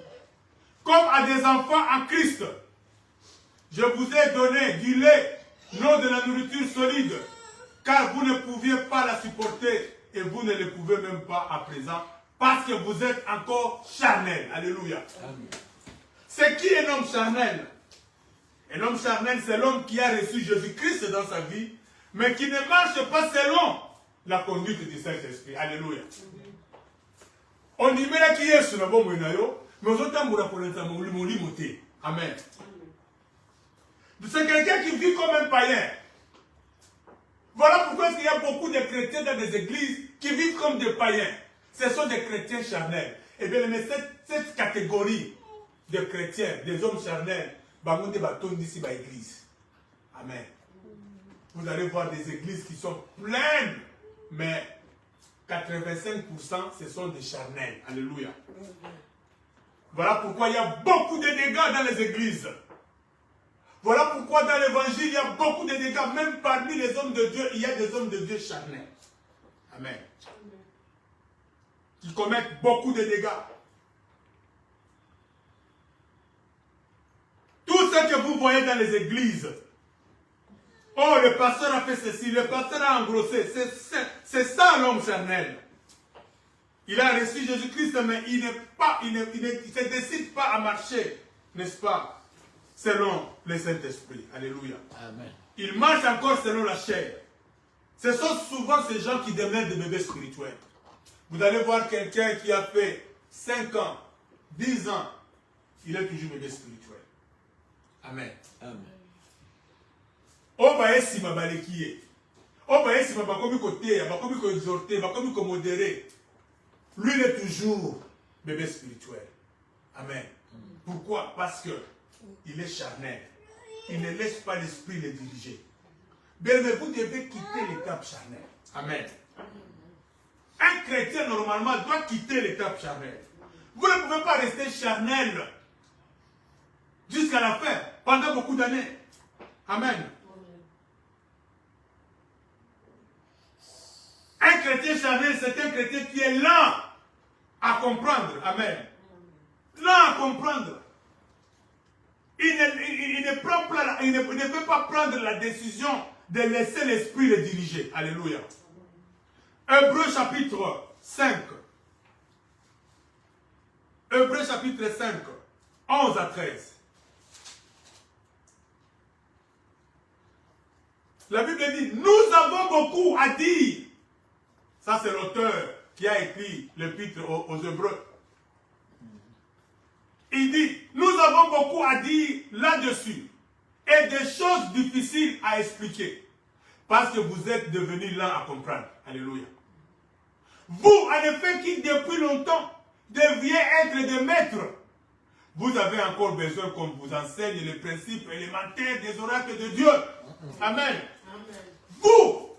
Comme à des enfants en Christ. Je vous ai donné du lait, non de la nourriture solide, car vous ne pouviez pas la supporter et vous ne le pouvez même pas à présent, parce que vous êtes encore charnel. Alléluia. Amen. C'est qui un homme charnel? Un homme charnel, c'est l'homme qui a reçu Jésus-Christ dans sa vie, mais qui ne marche pas selon la conduite du Saint-Esprit. Alléluia. On dit, mais qui est sur le bon moyen, mais on entend pour l'imoté. Amen. C'est quelqu'un qui vit comme un païen. Voilà pourquoi il y a beaucoup de chrétiens dans des églises qui vivent comme des païens. Ce sont des chrétiens charnels. Et bien, mais cette catégorie de chrétiens, des hommes charnels, d'ici à l'église. Amen. Vous allez voir des églises qui sont pleines, mais 85% ce sont des charnels. Alléluia. Voilà pourquoi il y a beaucoup de dégâts dans les églises. Voilà pourquoi dans l'évangile, il y a beaucoup de dégâts. Même parmi les hommes de Dieu, il y a des hommes de Dieu charnels. Amen. Qui commettent beaucoup de dégâts. Tout ce que vous voyez dans les églises, oh, le pasteur a fait ceci, le pasteur a engrossé, c'est ça l'homme charnel. Il a reçu Jésus-Christ, mais il ne se décide pas à marcher, n'est-ce pas, selon le Saint-Esprit. Alléluia. Amen. Il marche encore selon la chair. Ce sont souvent ces gens qui deviennent des bébés spirituels. Vous allez voir quelqu'un qui a fait 5 ans, 10 ans, il est toujours bébé spirituel. Amen. Amen. Oba esi mabalekiye. Oba esi mabakomi kote, bakomi ko exhorter, bakomi ko modérer. Lui il est toujours bébé spirituel. Amen. Pourquoi? Parce que il est charnel. Il ne laisse pas l'esprit le diriger. Bien, mais vous devez quitter l'étape charnelle. Amen. Un chrétien normalement doit quitter l'étape charnelle. Vous ne pouvez pas rester charnel jusqu'à la fin, pendant beaucoup d'années. Amen. Un chrétien charnel, c'est un chrétien qui est lent à comprendre. Amen. Lent à comprendre. Il ne peut pas prendre la décision de laisser l'esprit le diriger. Alléluia. Hébreux chapitre 5. Hébreux chapitre 5, 11 à 13. La Bible dit, nous avons beaucoup à dire. Ça, c'est l'auteur qui a écrit l'épître aux Hébreux. Il dit, nous avons beaucoup à dire là-dessus et des choses difficiles à expliquer. Parce que vous êtes devenus lents à comprendre. Alléluia. Vous, en effet, qui depuis longtemps deviez être des maîtres, vous avez encore besoin qu'on vous enseigne les principes élémentaires des oracles de Dieu. Amen. Vous,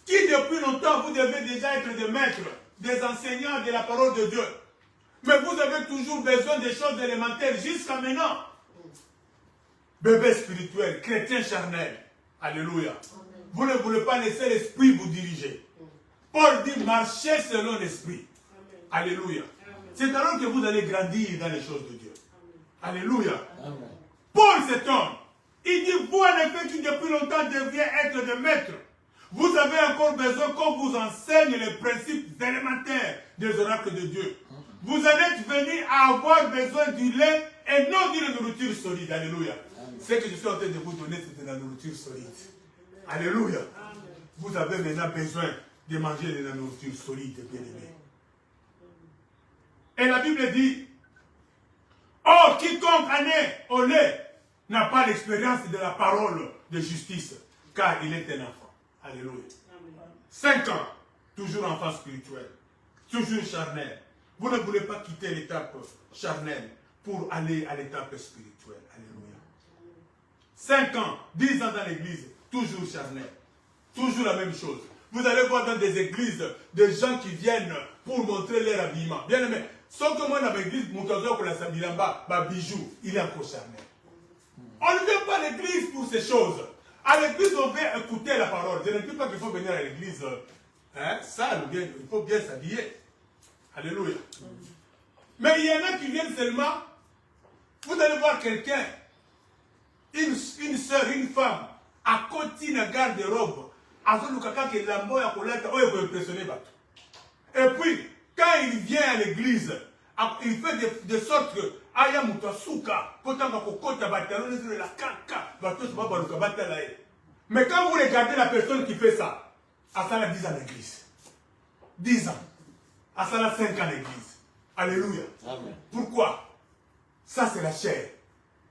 qui depuis longtemps, vous devez déjà être des maîtres, des enseignants de la parole de Dieu. Mais vous avez toujours besoin des choses élémentaires jusqu'à maintenant. Bébé spirituel, chrétien charnel. Alléluia. Vous ne voulez pas laisser l'esprit vous diriger. Paul dit marchez selon l'esprit. Alléluia. C'est alors que vous allez grandir dans les choses de Dieu. Alléluia. Paul, cet homme, il dit, vous en effet qui depuis longtemps deviez être des maîtres, vous avez encore besoin qu'on vous enseigne les principes élémentaires des oracles de Dieu. Vous allez venir à avoir besoin du lait et non d'une nourriture solide. Alléluia. Ce que je suis en train de vous donner, c'est de la nourriture solide. Alléluia. Vous avez maintenant besoin de manger de la nourriture solide, bien aimé. Et la Bible dit, oh, quiconque en est au lait n'a pas l'expérience de la parole de justice, car il est un enfant. Alléluia. 5 ans, toujours enfant spirituel, toujours charnel. Vous ne voulez pas quitter l'étape charnelle pour aller à l'étape spirituelle. Alléluia. 5 ans, 10 ans dans l'église, toujours charnel. Toujours la même chose. Vous allez voir dans des églises des gens qui viennent pour montrer leur habillement. Bien aimé, sauf que moi dans l'église, mon cousin pour la Sambilamba, bijou, il est encore charnel. On ne vient pas à l'église pour ces choses. À l'église, on vient écouter la parole. Je ne dis pas qu'il faut venir à l'église sale, il faut bien s'habiller. Alléluia. Mais il y en a qui viennent seulement. Vous allez voir quelqu'un, une soeur, une femme, à côté d'une garde-robe, à ce que qui lambo ya kolata, oh, il faut impressionner bateau. Et puis, quand il vient à l'église, il fait de sorte que aya mutasuka, potanga kokota batalon sur la kaka, bateau se va baluka batalae. Mais quand vous regardez la personne qui fait ça, à ça la 10 ans à l'église. 10 ans. À ça la 5 ans à l'église. Alléluia. Amen. Pourquoi? Ça c'est la chair.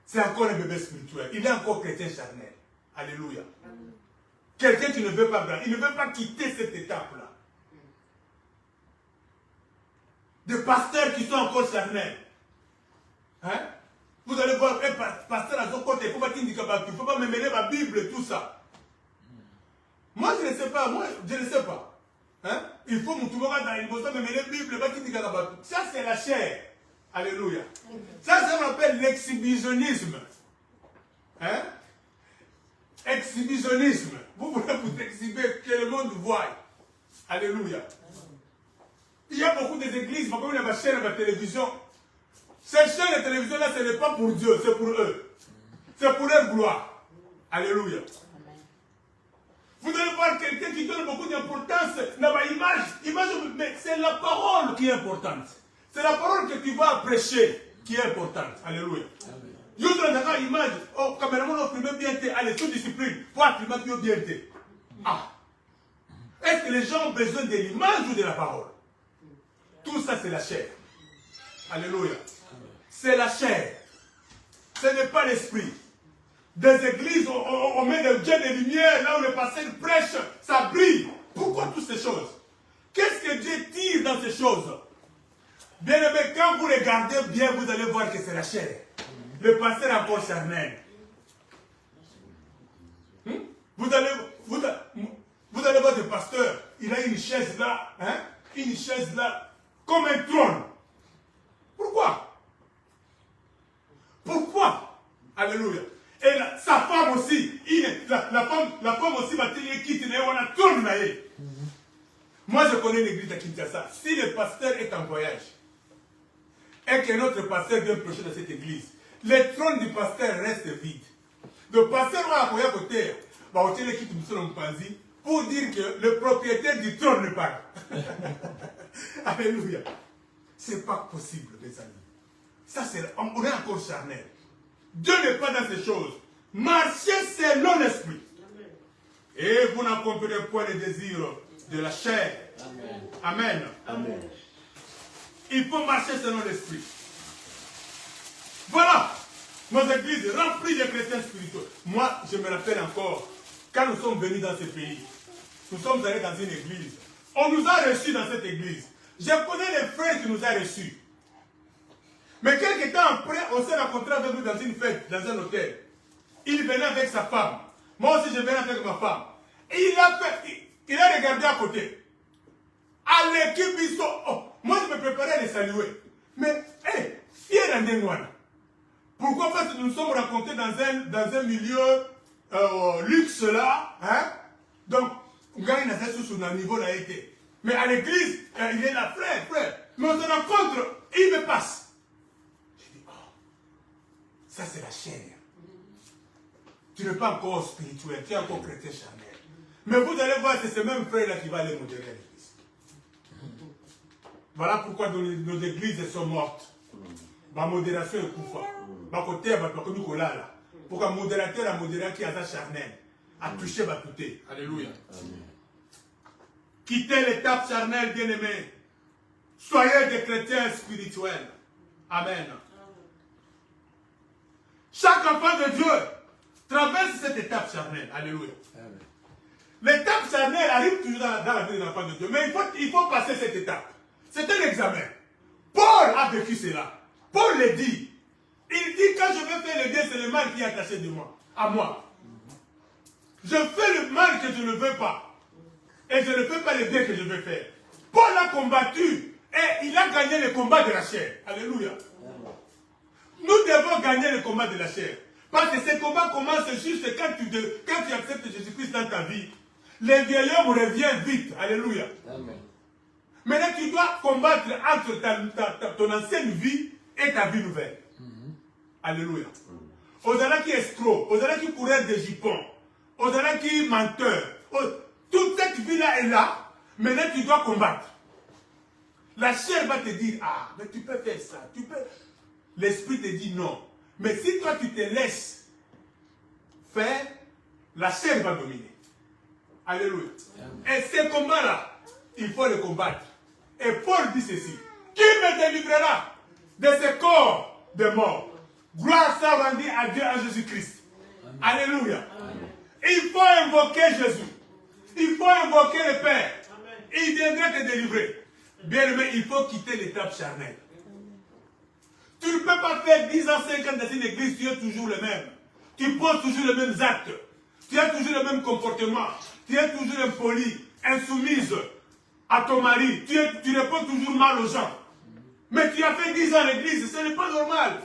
C'est encore un bébé spirituel. Il est encore chrétien charnel. Alléluia. Quelqu'un qui ne veut pas grandir, il ne veut pas quitter cette étape-là. Des pasteurs qui sont encore charnels. Hein? Vous allez voir un pasteur à son côté, il ne faut pas qu'il ne faut pas me mêler ma Bible et tout ça. Moi je ne sais pas, Hein? Il faut me trouver dans une bosse, me mêler la Bible, ça c'est la chair. Alléluia. Ça s'appelle l'exhibitionnisme. Hein? Exhibitionnisme. Vous voulez vous exhiber, que le monde voie. Alléluia. Il y a beaucoup d'églises, comme il y a ma chaîne, ma télévision. Ces chaînes de télévision-là, ce n'est pas pour Dieu, c'est pour eux. C'est pour leur gloire. Alléluia. Vous allez voir quelqu'un qui donne beaucoup d'importance dans ma image, mais c'est la parole qui est importante. C'est la parole que tu vas prêcher qui est importante. Alléluia. Vous avez une image, oh, caméraman, on filme bien, allez, sous discipline, pour filmer bien. Ah. Est-ce que les gens ont besoin de l'image ou de la parole? Tout ça, c'est la chair. Alléluia. C'est la chair. Ce n'est pas l'esprit. Des églises, on met des jets de lumière, là où le pasteur prêche, ça brille. Pourquoi toutes ces choses? Qu'est-ce que Dieu tire dans ces choses? Bien aimé, quand vous regardez bien, vous allez voir que c'est la chair. Le pasteur est encore charnel. Vous allez voir le pasteur, il a une chaise là, hein? Une chaise là, comme un trône. Pourquoi? Pourquoi? Alléluia. Et sa femme aussi, la femme aussi va tenir quitte, on a tourné. Moi je connais l'église de Kinshasa. Si le pasteur est en voyage et que notre pasteur vient prêcher dans cette église, le trône du pasteur reste vide. Le pasteur va appuyer à côté, va ôter l'équipe de son panzi pour dire que le propriétaire du trône ne parle. Alléluia. C'est pas possible, mes amis. Ça, on est encore charnel. Dieu n'est pas dans ces choses. Marchez selon l'esprit. Et vous n'accomplirez point les désirs de la chair. Amen. Amen. Il faut marcher selon l'esprit. Voilà. Nos églises remplies de chrétiens spirituels. Moi, je me rappelle encore, quand nous sommes venus dans ce pays, nous sommes allés dans une église. On nous a reçus dans cette église. Je connais les frères qui nous ont reçus. Mais quelques temps après, on s'est rencontrés avec nous dans une fête, dans un hôtel. Il venait avec sa femme. Moi aussi, je venais avec ma femme. Et il a regardé à côté. À l'équipe, ils sont... Oh, moi, je me préparais à les saluer. Mais, hé, il est rendu noir. Pourquoi? Parce que nous nous sommes rencontrés dans un milieu luxe là. Hein? Donc, on gagne sur un niveau là été. Mais à l'église, il est là, frère. Mais on se rencontre, il me passe. Je dis, oh, ça c'est la chair. Tu n'es pas encore spirituel, tu es encore chrétien charnel. Mais vous allez voir, c'est ce même frère là qui va aller modérer l'église. Voilà pourquoi nos églises sont mortes. Ma modération est coufa. Ma côté, ma côté, pourquoi modérateur a modéré qui a sa charnel, a touché ma côté. Alléluia. Amen. Quittez l'étape charnelle, bien-aimés. Soyez des chrétiens spirituels. Amen. Chaque enfant de Dieu traverse cette étape charnelle. Alléluia. L'étape charnelle arrive toujours dans la vie de l'enfant de Dieu. Mais il faut passer cette étape. C'est un examen. Paul a vécu cela. Paul le dit. Il dit, quand je veux faire le bien, c'est le mal qui est attaché de moi, à moi. Je fais le mal que je ne veux pas. Et je ne fais pas le bien que je veux faire. Paul a combattu et il a gagné le combat de la chair. Alléluia. Nous devons gagner le combat de la chair. Parce que ce combat commence juste quand tu acceptes Jésus-Christ dans ta vie. Les vieillards reviennent vite. Alléluia. Amen. Maintenant, tu dois combattre entre ton ancienne vie et ta vie nouvelle. Alléluia. Aux qui escrocs, aux qui coureurs de jupons, aux qui menteurs. Toute cette vie-là est là. Maintenant, tu dois combattre. La chair va te dire, ah, mais tu peux faire ça. L'esprit te dit non. Mais si toi, tu te laisses faire, la chair va dominer. Alléluia. Et ce combat-là, il faut le combattre. Et Paul dit ceci. Qui me délivrera de ce corps de mort? Gloire soit rendue à Dieu, à Jésus-Christ. Alléluia. Amen. Il faut invoquer Jésus. Il faut invoquer le Père. Il viendra te délivrer. Bien aimé, il faut quitter l'étape charnelle. Tu ne peux pas faire 10 ans, 5 ans dans une église, tu es toujours le même. Tu poses toujours les mêmes actes. Tu as toujours le même comportement. Tu es toujours impoli, insoumise à ton mari. Tu réponds toujours mal aux gens. Mais tu as fait 10 ans à l'église, ce n'est pas normal.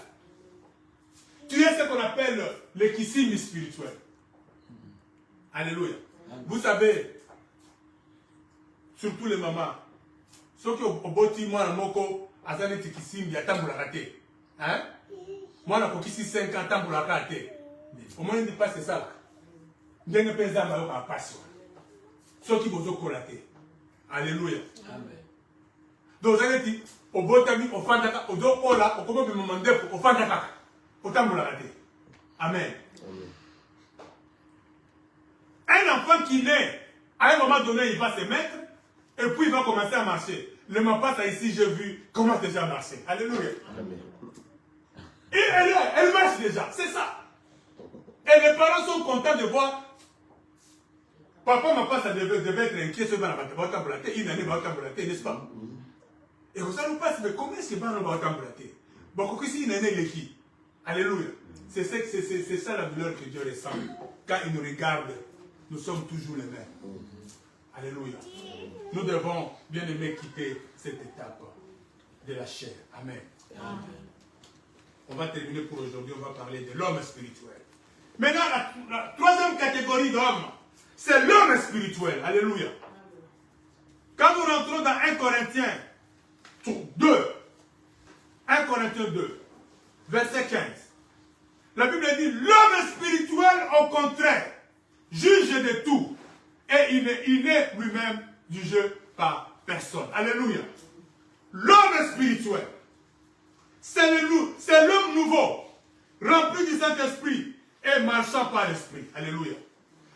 Tu es ce qu'on appelle l'équisime spirituel. Alléluia. Vous savez, surtout les mamans, ceux qui ont bâti moi en moko, azane tikisim, il y a tant pour la rater. Hein? Moi, on a ici 5 ans, tant pour la rater. Au moins, il ne dit pas c'est ça. Il y a une personne qui a passé. Ceux qui vous ont collaté. Alléluia. Amen. Donc, vous avez dit, au botami, au fandaka, au dokola, au comment me demander, au fandaka, au temps pour la rater. Amen. Un enfant qui naît, à un moment donné, il va se mettre, et puis il va commencer à marcher. Le matin, ça ici, j'ai vu comment déjà marcher. Alléluia. Amen. Et elle marche déjà, c'est ça. Et les parents sont contents de voir. Papa, ma ça devait être inquiet sur la bataille. Il n'allait pas bataille, n'est-ce pas? Et ça nous passe, mais comment est-ce qu'il va nous bataille? Bon, ici, il est qui? Alléluia. C'est ça la douleur que Dieu ressent. Quand il nous regarde, nous sommes toujours les mêmes. Alléluia. Nous devons, bien aimer, quitter cette étape de la chair. Amen. Amen. On va terminer pour aujourd'hui, on va parler de l'homme spirituel. Maintenant, la troisième catégorie d'hommes, c'est l'homme spirituel. Alléluia. Quand nous rentrons dans 1 Corinthiens 2, 1 Corinthiens 2, verset 15, la Bible dit, l'homme spirituel, au contraire, juge de tout, et il n'est lui-même jugé par personne. Alléluia. L'homme spirituel, c'est l'homme nouveau, rempli du Saint-Esprit et marchant par l'Esprit. Alléluia.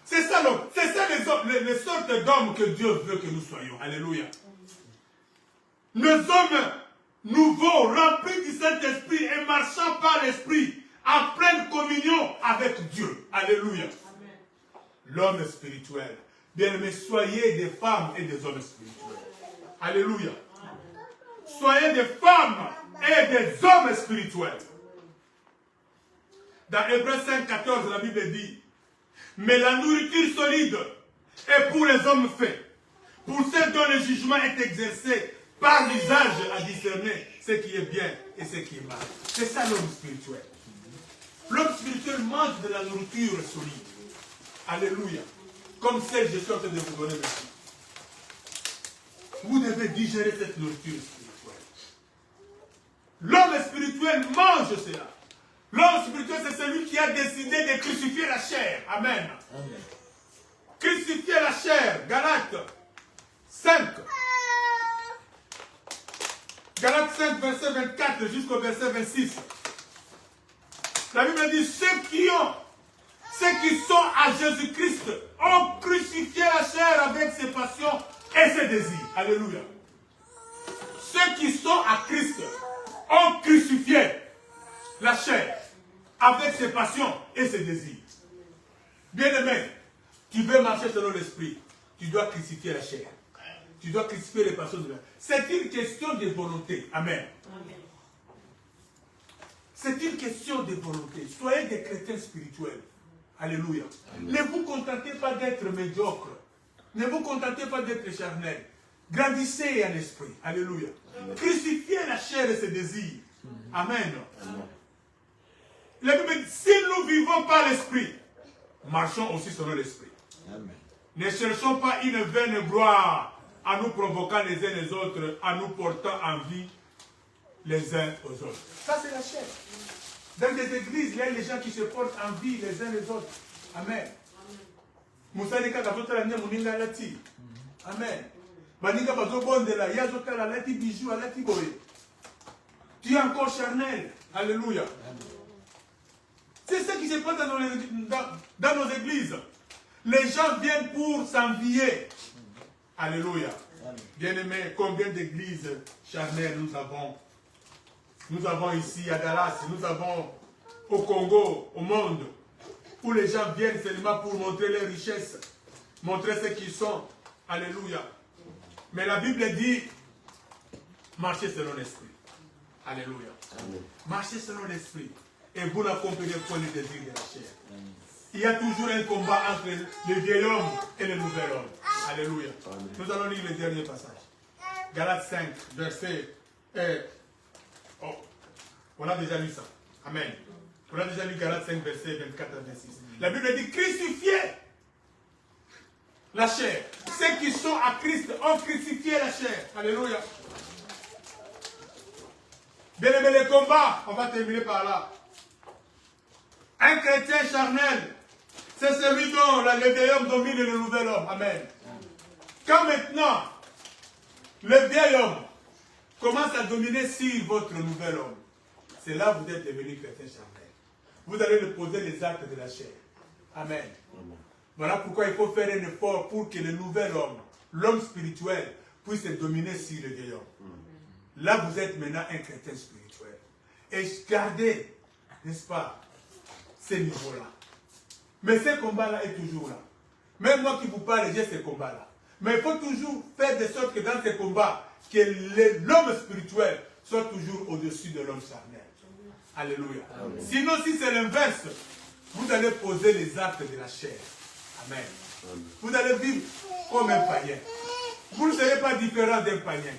C'est ça l'homme. C'est ça les sortes d'hommes que Dieu veut que nous soyons. Alléluia. Les hommes nouveaux, remplis du Saint-Esprit et marchant par l'Esprit, en pleine communion avec Dieu. Alléluia. l'homme spirituel. Bien-aimés, soyez des femmes et des hommes spirituels. Alléluia. Soyez des femmes et des hommes spirituels. Dans Hébreux 5, 14, la Bible dit, mais la nourriture solide est pour les hommes faits, pour ceux dont le jugement est exercé par l'usage à discerner ce qui est bien et ce qui est mal. C'est ça l'homme spirituel. L'homme spirituel mange de la nourriture solide. Alléluia. Comme celle que je suis en train de vous donner maintenant. Vous devez digérer cette nourriture spirituelle. L'homme spirituel mange cela. L'homme spirituel, c'est celui qui a décidé de crucifier la chair. Amen. Amen. Crucifier la chair. Galates 5. Galates 5, verset 24 jusqu'au verset 26. La Bible dit, ceux qui sont à Jésus-Christ ont crucifié la chair avec ses passions et ses désirs. Alléluia. Ceux qui sont à Christ ont crucifié la chair avec ses passions et ses désirs. Bien-aimé, tu veux marcher selon l'esprit, tu dois crucifier la chair. Tu dois crucifier les passions de l'âme. C'est une question de volonté. Amen. Amen. C'est une question de volonté. Soyez des chrétiens spirituels. Alléluia. Amen. Ne vous contentez pas d'être médiocre. Ne vous contentez pas d'être charnel. Grandissez en esprit. Alléluia. Amen. Crucifiez la chair et ses désirs. Amen. Amen. La Bible dit, si nous vivons par l'esprit, marchons aussi selon l'esprit. Ne cherchons pas une vaine gloire en nous provoquant les uns les autres, en nous portant envie les uns aux autres. Ça, c'est la chair. Dans des églises, il y a les gens qui se portent envie les uns les autres. Amen. Amen. Tu es encore charnel. Alléluia. C'est ce qui se passe dans nos églises. Les gens viennent pour s'envier. Alléluia. Bien-aimés, combien d'églises charnelles nous avons? Nous avons ici à Dallas, nous avons au Congo, au monde, où les gens viennent seulement pour montrer leurs richesses, montrer ce qu'ils sont. Alléluia. Mais la Bible dit, marchez selon l'esprit. Alléluia. Marchez selon l'esprit. Et vous n'accomplirez point les désirs de la chair. Il y a toujours un combat entre le vieil homme et le nouvel homme. Alléluia. Amen. Nous allons lire le dernier passage. Galates 5, verset... on a déjà lu ça. Amen. On a déjà lu Galates 5, verset 24 à 26. La Bible dit, crucifiez la chair. Ceux qui sont à Christ ont crucifié la chair. Alléluia. Bien aimé, les combats, on va terminer par là. Un chrétien charnel, c'est celui dont le vieil homme domine le nouvel homme. Amen. Quand maintenant, le vieil homme commence à dominer sur votre nouvel homme, c'est là que vous êtes devenu chrétien charnel. Vous allez le poser les actes de la chair. Amen. Voilà pourquoi il faut faire un effort pour que le nouvel homme, l'homme spirituel, puisse dominer sur le vieil homme. Là, vous êtes maintenant un chrétien spirituel. Et gardez, n'est-ce pas, ce niveau-là. Mais ce combat-là est toujours là. Même moi qui vous parle, j'ai ce combat-là. Mais il faut toujours faire de sorte que dans ce combat, que l'homme spirituel soit toujours au-dessus de l'homme charnel. Alléluia. Amen. Sinon, si c'est l'inverse, vous allez poser les actes de la chair. Amen. Amen. Vous allez vivre comme un païen. Vous ne serez pas différent d'un païen.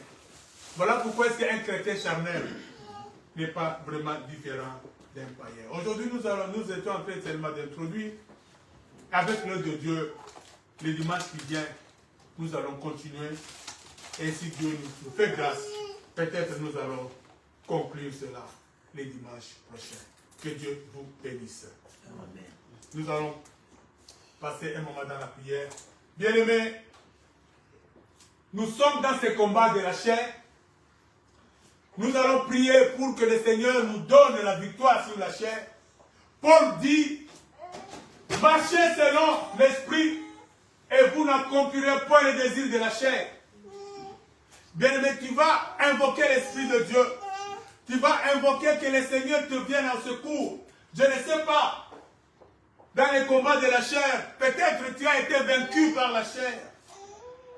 Voilà pourquoi est-ce qu'un chrétien charnel n'est pas vraiment différent d'un païen. Aujourd'hui, nous étions en train seulement d'introduire, avec l'aide de Dieu, le dimanche qui vient, nous allons continuer. Et si Dieu nous fait grâce, peut-être nous allons conclure cela les dimanches prochains. Que Dieu vous bénisse. Amen. Nous allons passer un moment dans la prière. Bien-aimés, nous sommes dans ce combat de la chair. Nous allons prier pour que le Seigneur nous donne la victoire sur la chair. Paul dit, marchez selon l'esprit et vous n'accomplirez pas les désirs de la chair. Bien-aimé, tu vas invoquer l'Esprit de Dieu. Tu vas invoquer que le Seigneur te vienne en secours. Je ne sais pas dans les combats de la chair. Peut-être tu as été vaincu par la chair.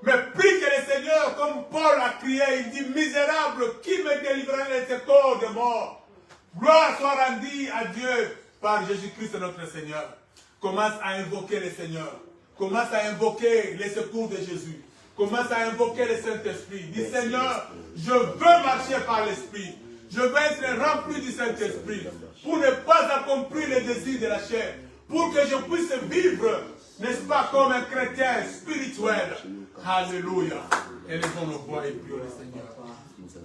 Mais prie que le Seigneur, comme Paul a crié, il dit, misérable, qui me délivrera de ce corps de mort? Gloire soit rendue à Dieu par Jésus-Christ notre Seigneur. Commence à invoquer le Seigneur. Commence à invoquer les secours de Jésus. Commence à invoquer le Saint-Esprit. Dis, Seigneur, je veux marcher par l'Esprit. Je veux être rempli du Saint-Esprit pour ne pas accomplir les désirs de la chair. Pour que je puisse vivre, n'est-ce pas, comme un chrétien spirituel. Alléluia. Élevons nos voix et prions le Seigneur.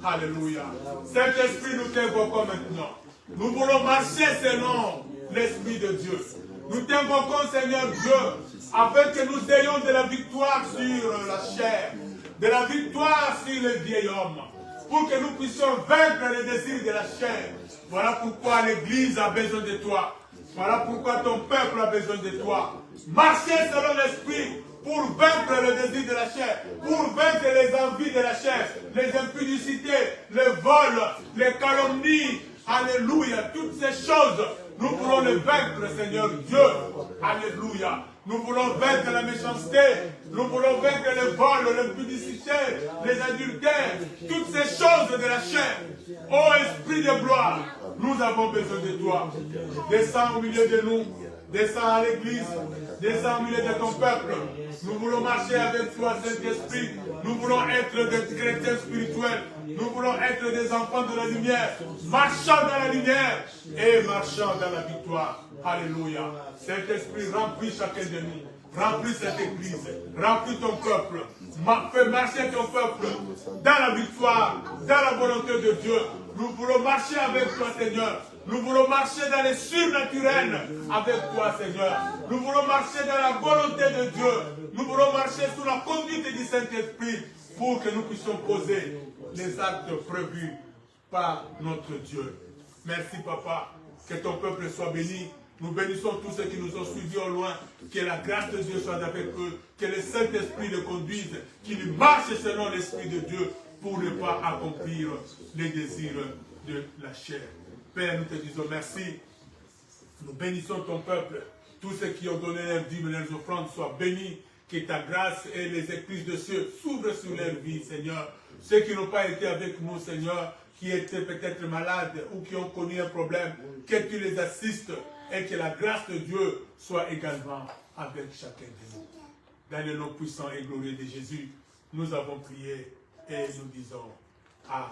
Alléluia. Saint-Esprit, nous t'invoquons maintenant. Nous voulons marcher selon l'Esprit de Dieu. Nous t'invoquons, Seigneur Dieu, afin que nous ayons de la victoire sur la chair, de la victoire sur le vieil homme, pour que nous puissions vaincre les désirs de la chair. Voilà pourquoi l'Église a besoin de toi. Voilà pourquoi ton peuple a besoin de toi. Marchez selon l'Esprit pour vaincre le désir de la chair, pour vaincre les envies de la chair, les impudicités, les vols, les calomnies. Alléluia. Toutes ces choses, nous voulons les vaincre, Seigneur Dieu. Alléluia. Nous voulons vaincre la méchanceté. Nous voulons vaincre les vols, l'impudicité, les adultères. Toutes ces choses de la chair. Ô Esprit de gloire, nous avons besoin de toi. Descends au milieu de nous. Descends à l'église. Descends au milieu de ton peuple. Nous voulons marcher avec toi, Saint-Esprit. Nous voulons être des chrétiens spirituels. Nous voulons être des enfants de la lumière. Marchant dans la lumière et marchant dans la victoire. Alléluia. Saint-Esprit, remplis chacun de nous. Remplis cette église. Remplis ton peuple. Fais marcher ton peuple dans la victoire, dans la volonté de Dieu. Nous voulons marcher avec toi, Seigneur. Nous voulons marcher dans les surnaturels avec toi, Seigneur. Nous voulons marcher dans la volonté de Dieu. Nous voulons marcher sous la conduite du Saint-Esprit pour que nous puissions poser les actes prévus par notre Dieu. Merci, Papa. Que ton peuple soit béni. Nous bénissons tous ceux qui nous ont suivis au loin. Que la grâce de Dieu soit avec eux. Que le Saint-Esprit les conduise. Qu'ils marchent selon l'Esprit de Dieu pour ne pas accomplir les désirs de la chair. Père, nous te disons merci. Nous bénissons ton peuple. Tous ceux qui ont donné leurs dîmes et leurs offrandes soient bénis. Que ta grâce et les écluses de cieux s'ouvrent sur leur vie, Seigneur. Ceux qui n'ont pas été avec nous, Seigneur, qui étaient peut-être malades ou qui ont connu un problème, que tu les assistes et que la grâce de Dieu soit également avec chacun de nous. Dans le nom puissant et glorieux de Jésus, nous avons prié et nous disons Amen.